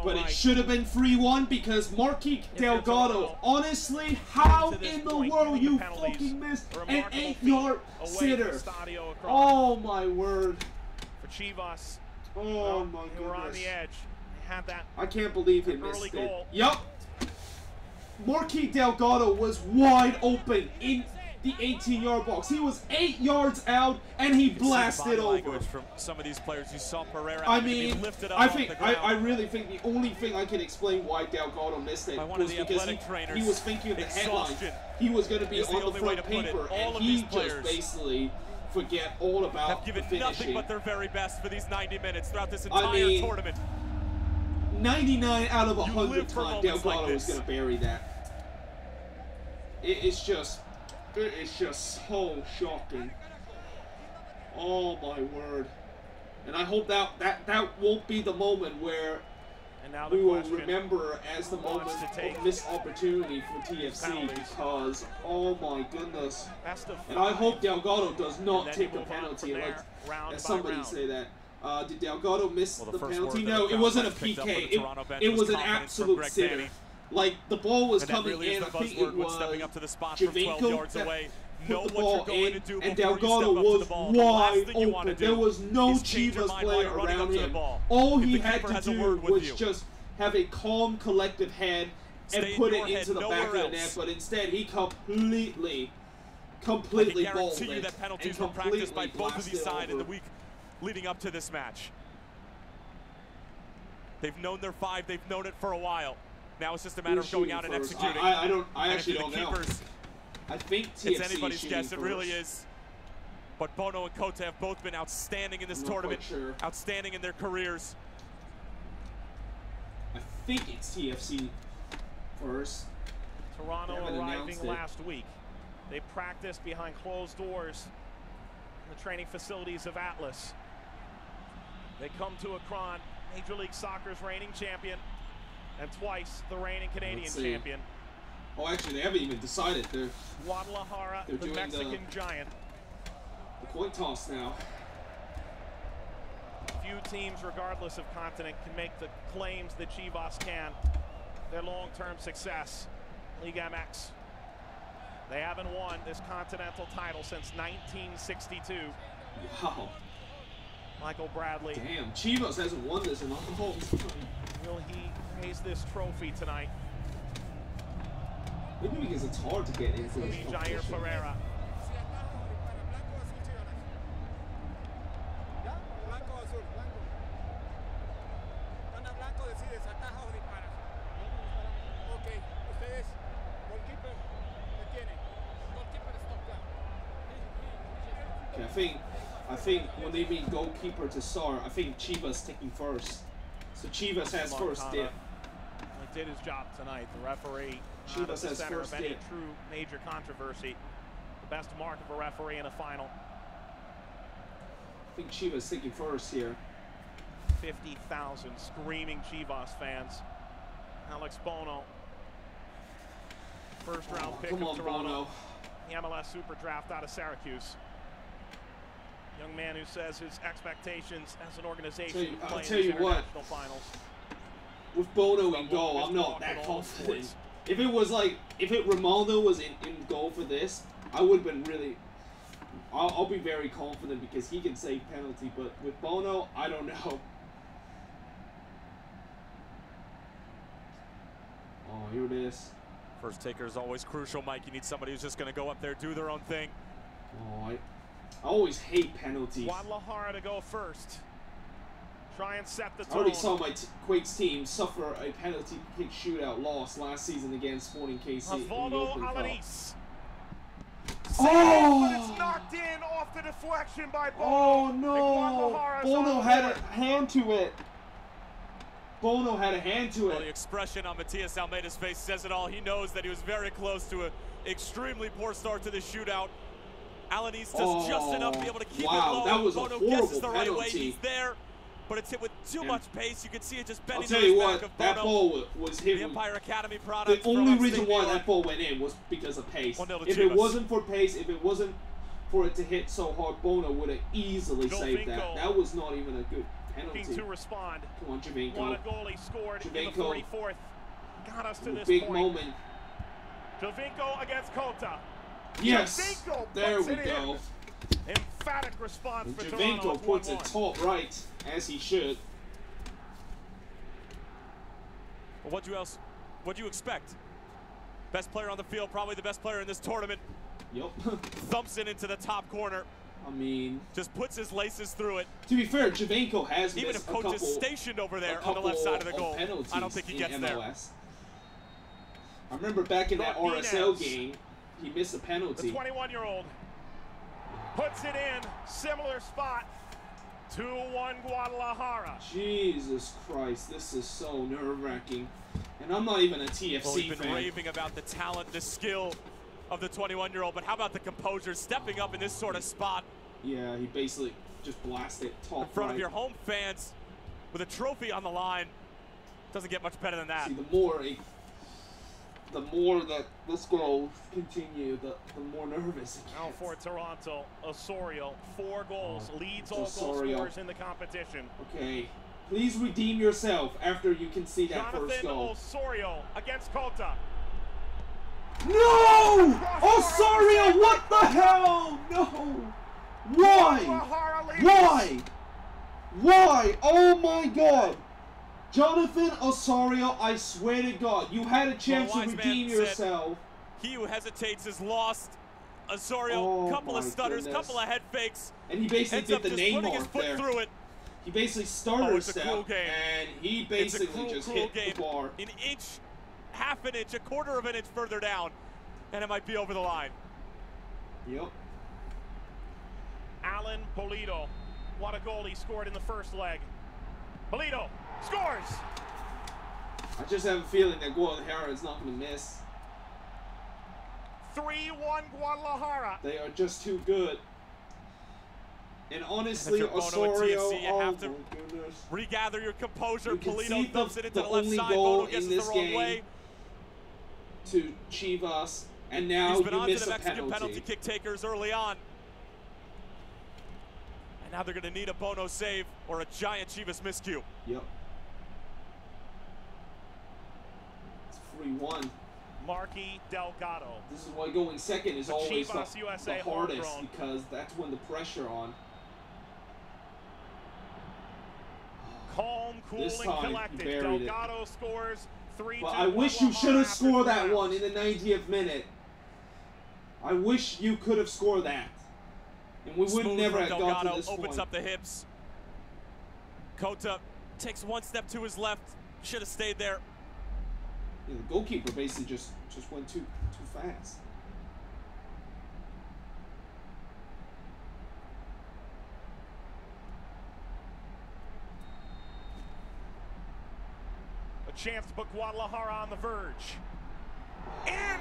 But it should have been 3-1 because Marquis Delgado, honestly, how in the world you fucking missed an 8-yard sitter? Oh my word. For Chivas. Oh my goodness. They were on the edge. They had that. I can't believe he missed it. Yup. Marquis Delgado was wide open in the 18-yard box. He was 8 yards out, and he blasted over. From some of these players, you saw Pereira. I mean, I really think the only thing I can explain why Delgado missed it was because he was thinking of the headlines. He was going to be on the front paper, and he just basically forget all about the finishing. Nothing but their very best for these 90 minutes throughout this entire tournament. 99 out of 100 times Delgado is going to bury that. It's just so shocking. Oh my word. And I hope that won't be the moment where And now the we will remember as the moment of missed opportunity for TFC because, oh my goodness. And I hope Delgado does not take a penalty. Like, as somebody say that. Did Delgado miss the penalty? No, it wasn't a PK. It was an absolute sitter. Like, the ball was coming in. I think it was Javinko that put the ball in, and Delgado was wide open. There was no Chivas player around him. All he had to do was just have a calm, collective head and put it into the back of the net, but instead he completely balled it that penalties were practiced by both of these sides in the week leading up to this match. They've known their 5. They've known it for a while. Now it's just a matter of going out and executing. I actually don't know. I think TFC it's anybody's guess. It really is. But Bono and Kota have both been outstanding in this tournament. Sure. Outstanding in their careers. I think it's TFC first. Toronto arriving last week. They practiced behind closed doors in the training facilities of Atlas. They come to Akron, Major League Soccer's reigning champion, and twice the reigning Canadian champion. Oh, actually, they haven't even decided. Guadalajara, the Mexican giant. The coin toss now. Few teams, regardless of continent, can make the claims that Chivas can. Their long-term success. Liga MX. They haven't won this continental title since 1962. Wow. Michael Bradley. Damn, Chivas hasn't won this in a long time. Will he raise this trophy tonight? Maybe because it's hard to get into this Jair Ferreira. Okay, I think when they mean goalkeeper to SAR, I think Chivas taking first. So Chivas has first dip. He did his job tonight. The referee Chivas has center first of any dip. true major controversy. The best mark of a referee in a final. I think Chivas taking first here. 50,000 screaming Chivas fans. Alex Bono. First round pick of Toronto. Bono. The MLS Super Draft out of Syracuse. Young man who says his expectations as an organization I'll tell you what, finals. with Bono in goal, I'm not that confident. If it was like, if Ronaldo was in goal for this, I would have been really, I'll be very confident because he can save penalty, but with Bono, I don't know. Oh, here it is. First taker is always crucial, Mike. You need somebody who's just going to go up there, do their own thing. Oh, I always hate penalties. Guadalajara to go first. Try and set the tone. I already saw my Quakes team suffer a penalty kick shootout loss last season against Sporting KC in the Open Cup. Oh! But it's knocked in off the deflection by Bono. Oh no! Bono had a hand to it. Bono had a hand to it. Well, the expression on Matias Almeida's face says it all. He knows that he was very close to an extremely poor start to the shootout. Alanis does just enough to be able to keep it low. That was Bono a horrible guesses the right penalty. way. He's there, but it's hit with too much pace. You can see it just bending. I'll tell you what, that ball was hit. The Empire Academy product. The only reason why that ball went in was because of pace. If it wasn't for pace, if it wasn't for it to hit so hard, Bono would have easily saved that. That was not even a good penalty. To respond. Come on, Javinko. What a goal he scored in the 44th. Got us to this big point. moment. Javinko against Kota. Yes. Javinko there we go. Emphatic response for Javinko Toronto. puts it top right, as he should. Well, what do you expect? Best player on the field, probably the best player in this tournament. Yep. Thumps it into the top corner. I mean, just puts his laces through it. To be fair, Javinko has even missed if Coach is stationed over there on the left side of the goal, I don't think he gets there. I remember back in that RSL game, he missed a penalty. The 21-year-old puts it in, similar spot. 2-1 Guadalajara. Jesus Christ, this is so nerve-wracking. And I'm not even a TFC fan. We've been fan. raving about the talent, the skill of the 21-year-old, but how about the composure stepping up in this sort of spot? Yeah, he basically just blasted top in front of your home fans with a trophy on the line. Doesn't get much better than that. See, the more that this goal continue, the more nervous it gets. Now for Toronto, Osorio, 4 goals, leads all goal scorers in the competition. Okay, please redeem yourself after you concede that first goal. Osorio against Cota. No! Osorio, what the hell? No! Why? Why? Why? Oh my God! Jonathan Osorio, I swear to God, you had a chance to redeem yourself. He who hesitates is lost. Osorio, couple of stutters, couple of head fakes. And he basically did the Neymar there. Through it. He basically started step, and he basically just hit the bar. An inch, half an inch, a quarter of an inch further down, and it might be over the line. Yep. Alan Polito, what a goal he scored in the first leg. Polito scores! I just have a feeling that Guadalajara is not going to miss. 3-1 Guadalajara. They are just too good. And honestly, Osorio, TFC, you have to regather your composure. Polito dumps it into the left side. Goal Bono gets in it this the wrong game way. To Chivas, and now you miss a Mexican penalty kick takers early on. And now they're going to need a Bono save or a giant Chivas miscue. Yep. It's 3-1. Marky Delgado. This is why going second is always the hardest, homegrown. because that's when the pressure on. Calm, cool, this and time collected. Delgado scores 3-2. But I wish you should have scored that one in the 90th minute. I wish you could have scored that. And we would never have got to this opens point. Up the hips. Cota takes one step to his left. Should have stayed there. Yeah, the goalkeeper basically just went too fast. A chance to put Guadalajara on the verge. In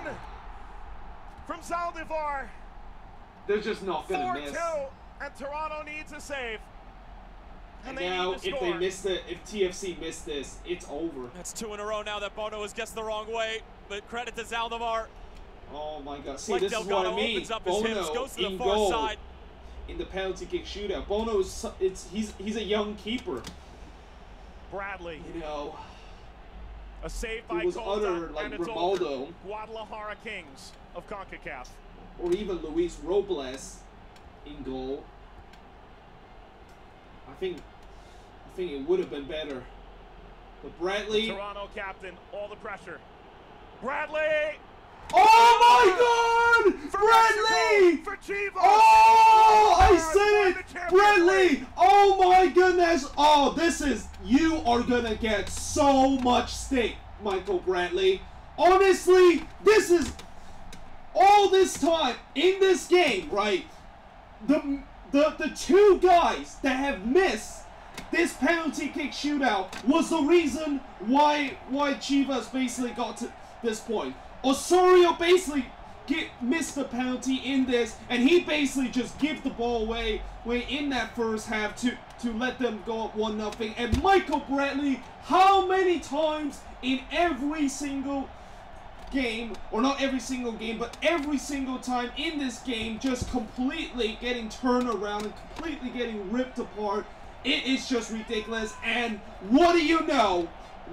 from Zaldivar. They're just not going to miss. 4-2, and Toronto needs a save. And now, if they miss if TFC miss this, it's over. That's 2 in a row now that Bono has guessed the wrong way. But credit to Zaldivar. Oh my God! See, like this Delgado is what I mean. Opens up Bono his hips, goes to the in far goal side. In the penalty kick shootout. Bono is he's a young keeper. Bradley. You know. A save by He was Cota, utter like and it's Ronaldo. over. Guadalajara Kings of CONCACAF. Or even Luis Robles in goal. I think it would have been better. But Bradley. The Toronto captain, all the pressure. Bradley! Oh my God! Bradley! For Chivas! Oh, I said it! Bradley! Oh my goodness! Oh, you are gonna get so much stick, Michael Bradley. Honestly, this is all this time in this game, right? The 2 guys that have missed this penalty kick shootout was the reason why Chivas basically got to this point. Osorio basically missed the penalty in this, and he basically just gave the ball away in that first half to let them go up 1-0. And Michael Bradley, how many times in every single game, or not every single game, but every single time in this game, just completely getting turned around and completely getting ripped apart. It is just ridiculous. And what do you know?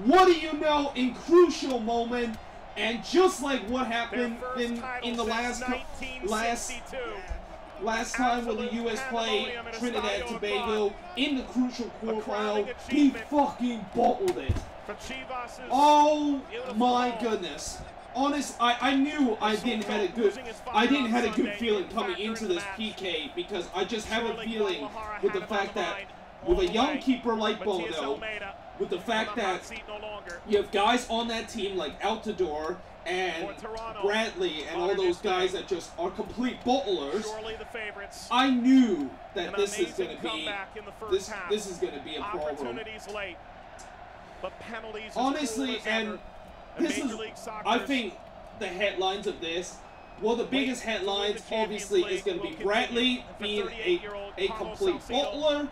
What do you know in crucial moment? And just like what happened in the last time when the U.S. played Trinidad and Tobago in the crucial quarterfinal, he fucking bottled it. Oh my goodness. Honest, I knew I didn't have a good feeling coming into this PK, because I just have a feeling with the fact that with a young keeper like Bono, with the fact that you have guys on that team like Altidore and Bradley and all those guys that just are complete bottlers, I knew that this is going to be this is going to be a problem. Honestly, and this is, I think, the headlines of this. Well, the biggest headlines obviously is going to be Bradley being a complete bottler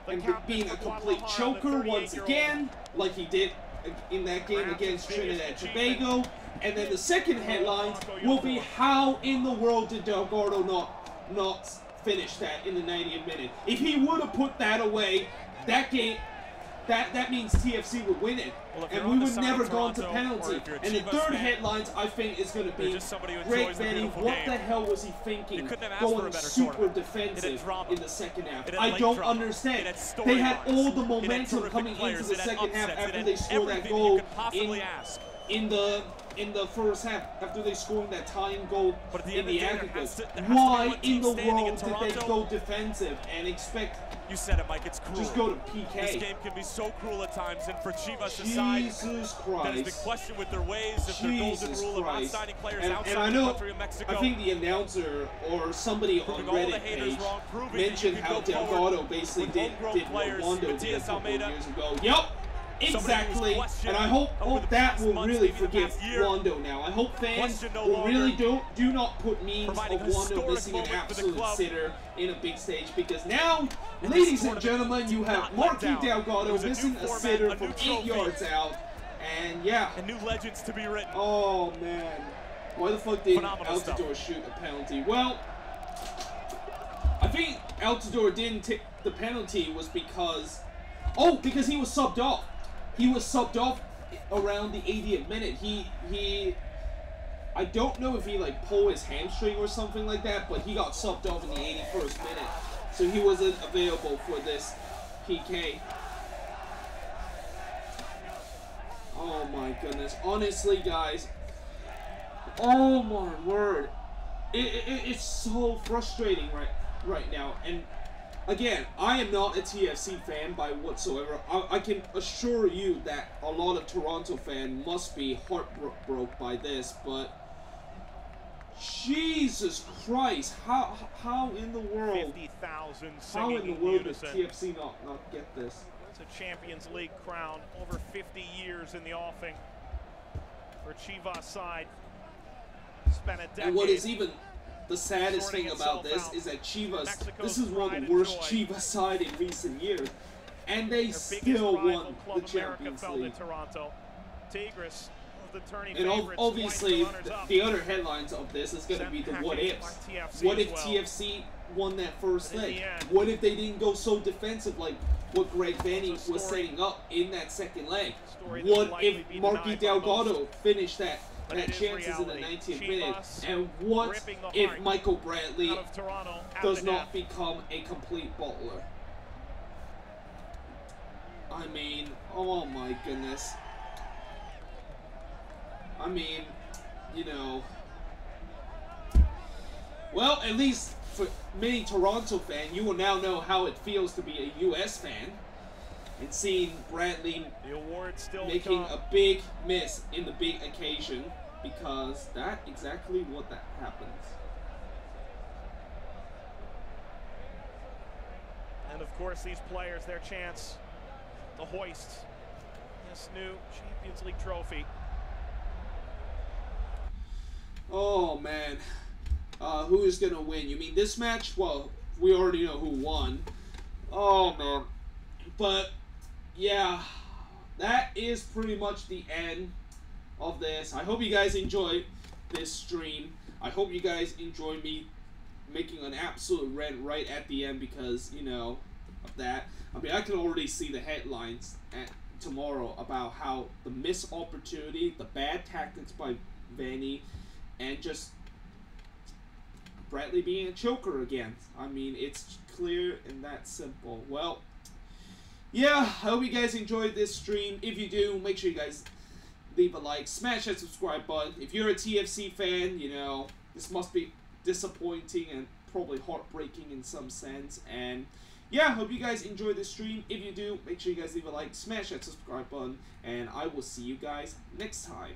and being a complete choker once again, like he did in that game against Trinidad and Tobago. And then the second headlines will be how in the world did Delgado not finish that in the 90th minute. If he would have put that away, that game, that means TFC would win it. Well, and we would never gone to penalty. And the third headlines, I think, is going to be Greg Benny. What the hell was he thinking? Going super defensive in the second half. I don't understand. They had all the momentum coming into the second half after they scored that goal in the first half, after they scored that tying goal in the aggregate. Why in the world did they go defensive and expect? You said it, Mike. It's cruel. Just go to PK. This game can be so cruel at times, and for Chivas' side, that has been questioned with their ways of their golden rule of not signing players outside the country of Mexico. I think the announcer or somebody on Reddit page mentioned how Delgado basically did what Wando did a couple of years ago. Yep. Exactly, and I hope that will really forgive Wando now. I hope fans will really do not put memes of Wando missing an absolute sitter in a big stage, because now, ladies and gentlemen, you have Marky Delgado missing a sitter from 8 yards out, and yeah. And new legends to be written. Oh man, why the fuck did Altidore shoot a penalty? Well, I think Altidore didn't take the penalty was because he was subbed off. He was subbed off around the 80th minute. I don't know if he like pulled his hamstring or something like that, but he got subbed off in the 81st minute. So he wasn't available for this PK. Oh my goodness. Honestly, guys. Oh my word. It's so frustrating right now. And again, I am not a TFC fan by whatsoever. I can assure you that a lot of Toronto fans must be heartbroken by this, but Jesus Christ, how in the world, 50,000 how in the world does TFC not get this? It's a Champions League crown, over 50 years in the offing for Chivas side. Spent a decade. And what is even the saddest thing about this is that Chivas, this is one of the worst Chivas side in recent years, and they still won the Champions League. And obviously, the other headlines of this is going to be the what ifs. What if TFC won that first leg? What if they didn't go so defensive like what Greg Benny was setting up in that second leg? What if Marky Delgado finished that chances in the 19th minute? And what if Michael Bradley does not become a complete butler? I mean, oh my goodness. I mean, you know. Well, at least for many Toronto fans, you will now know how it feels to be a U.S. fan. And seeing Bradley making a big miss in the big occasion, because that's exactly what that happens. And of course, these players, their chance to hoist this new Champions League trophy. Oh man, who is gonna win? You mean this match? Well, we already know who won. Oh man, but yeah, that is pretty much the end of this. I hope you guys enjoyed this stream. I hope you guys enjoyed me making an absolute rant right at the end, because, you know, of that. I mean, I can already see the headlines tomorrow about how the missed opportunity, the bad tactics by Vanny, and just Bradley being a choker again. I mean, it's clear and that simple. Well, yeah, I hope you guys enjoyed this stream. If you do, make sure you guys leave a like, smash that subscribe button. If you're a TFC fan, you know, this must be disappointing and probably heartbreaking in some sense. And yeah, hope you guys enjoyed this stream. If you do, make sure you guys leave a like, smash that subscribe button, and I will see you guys next time.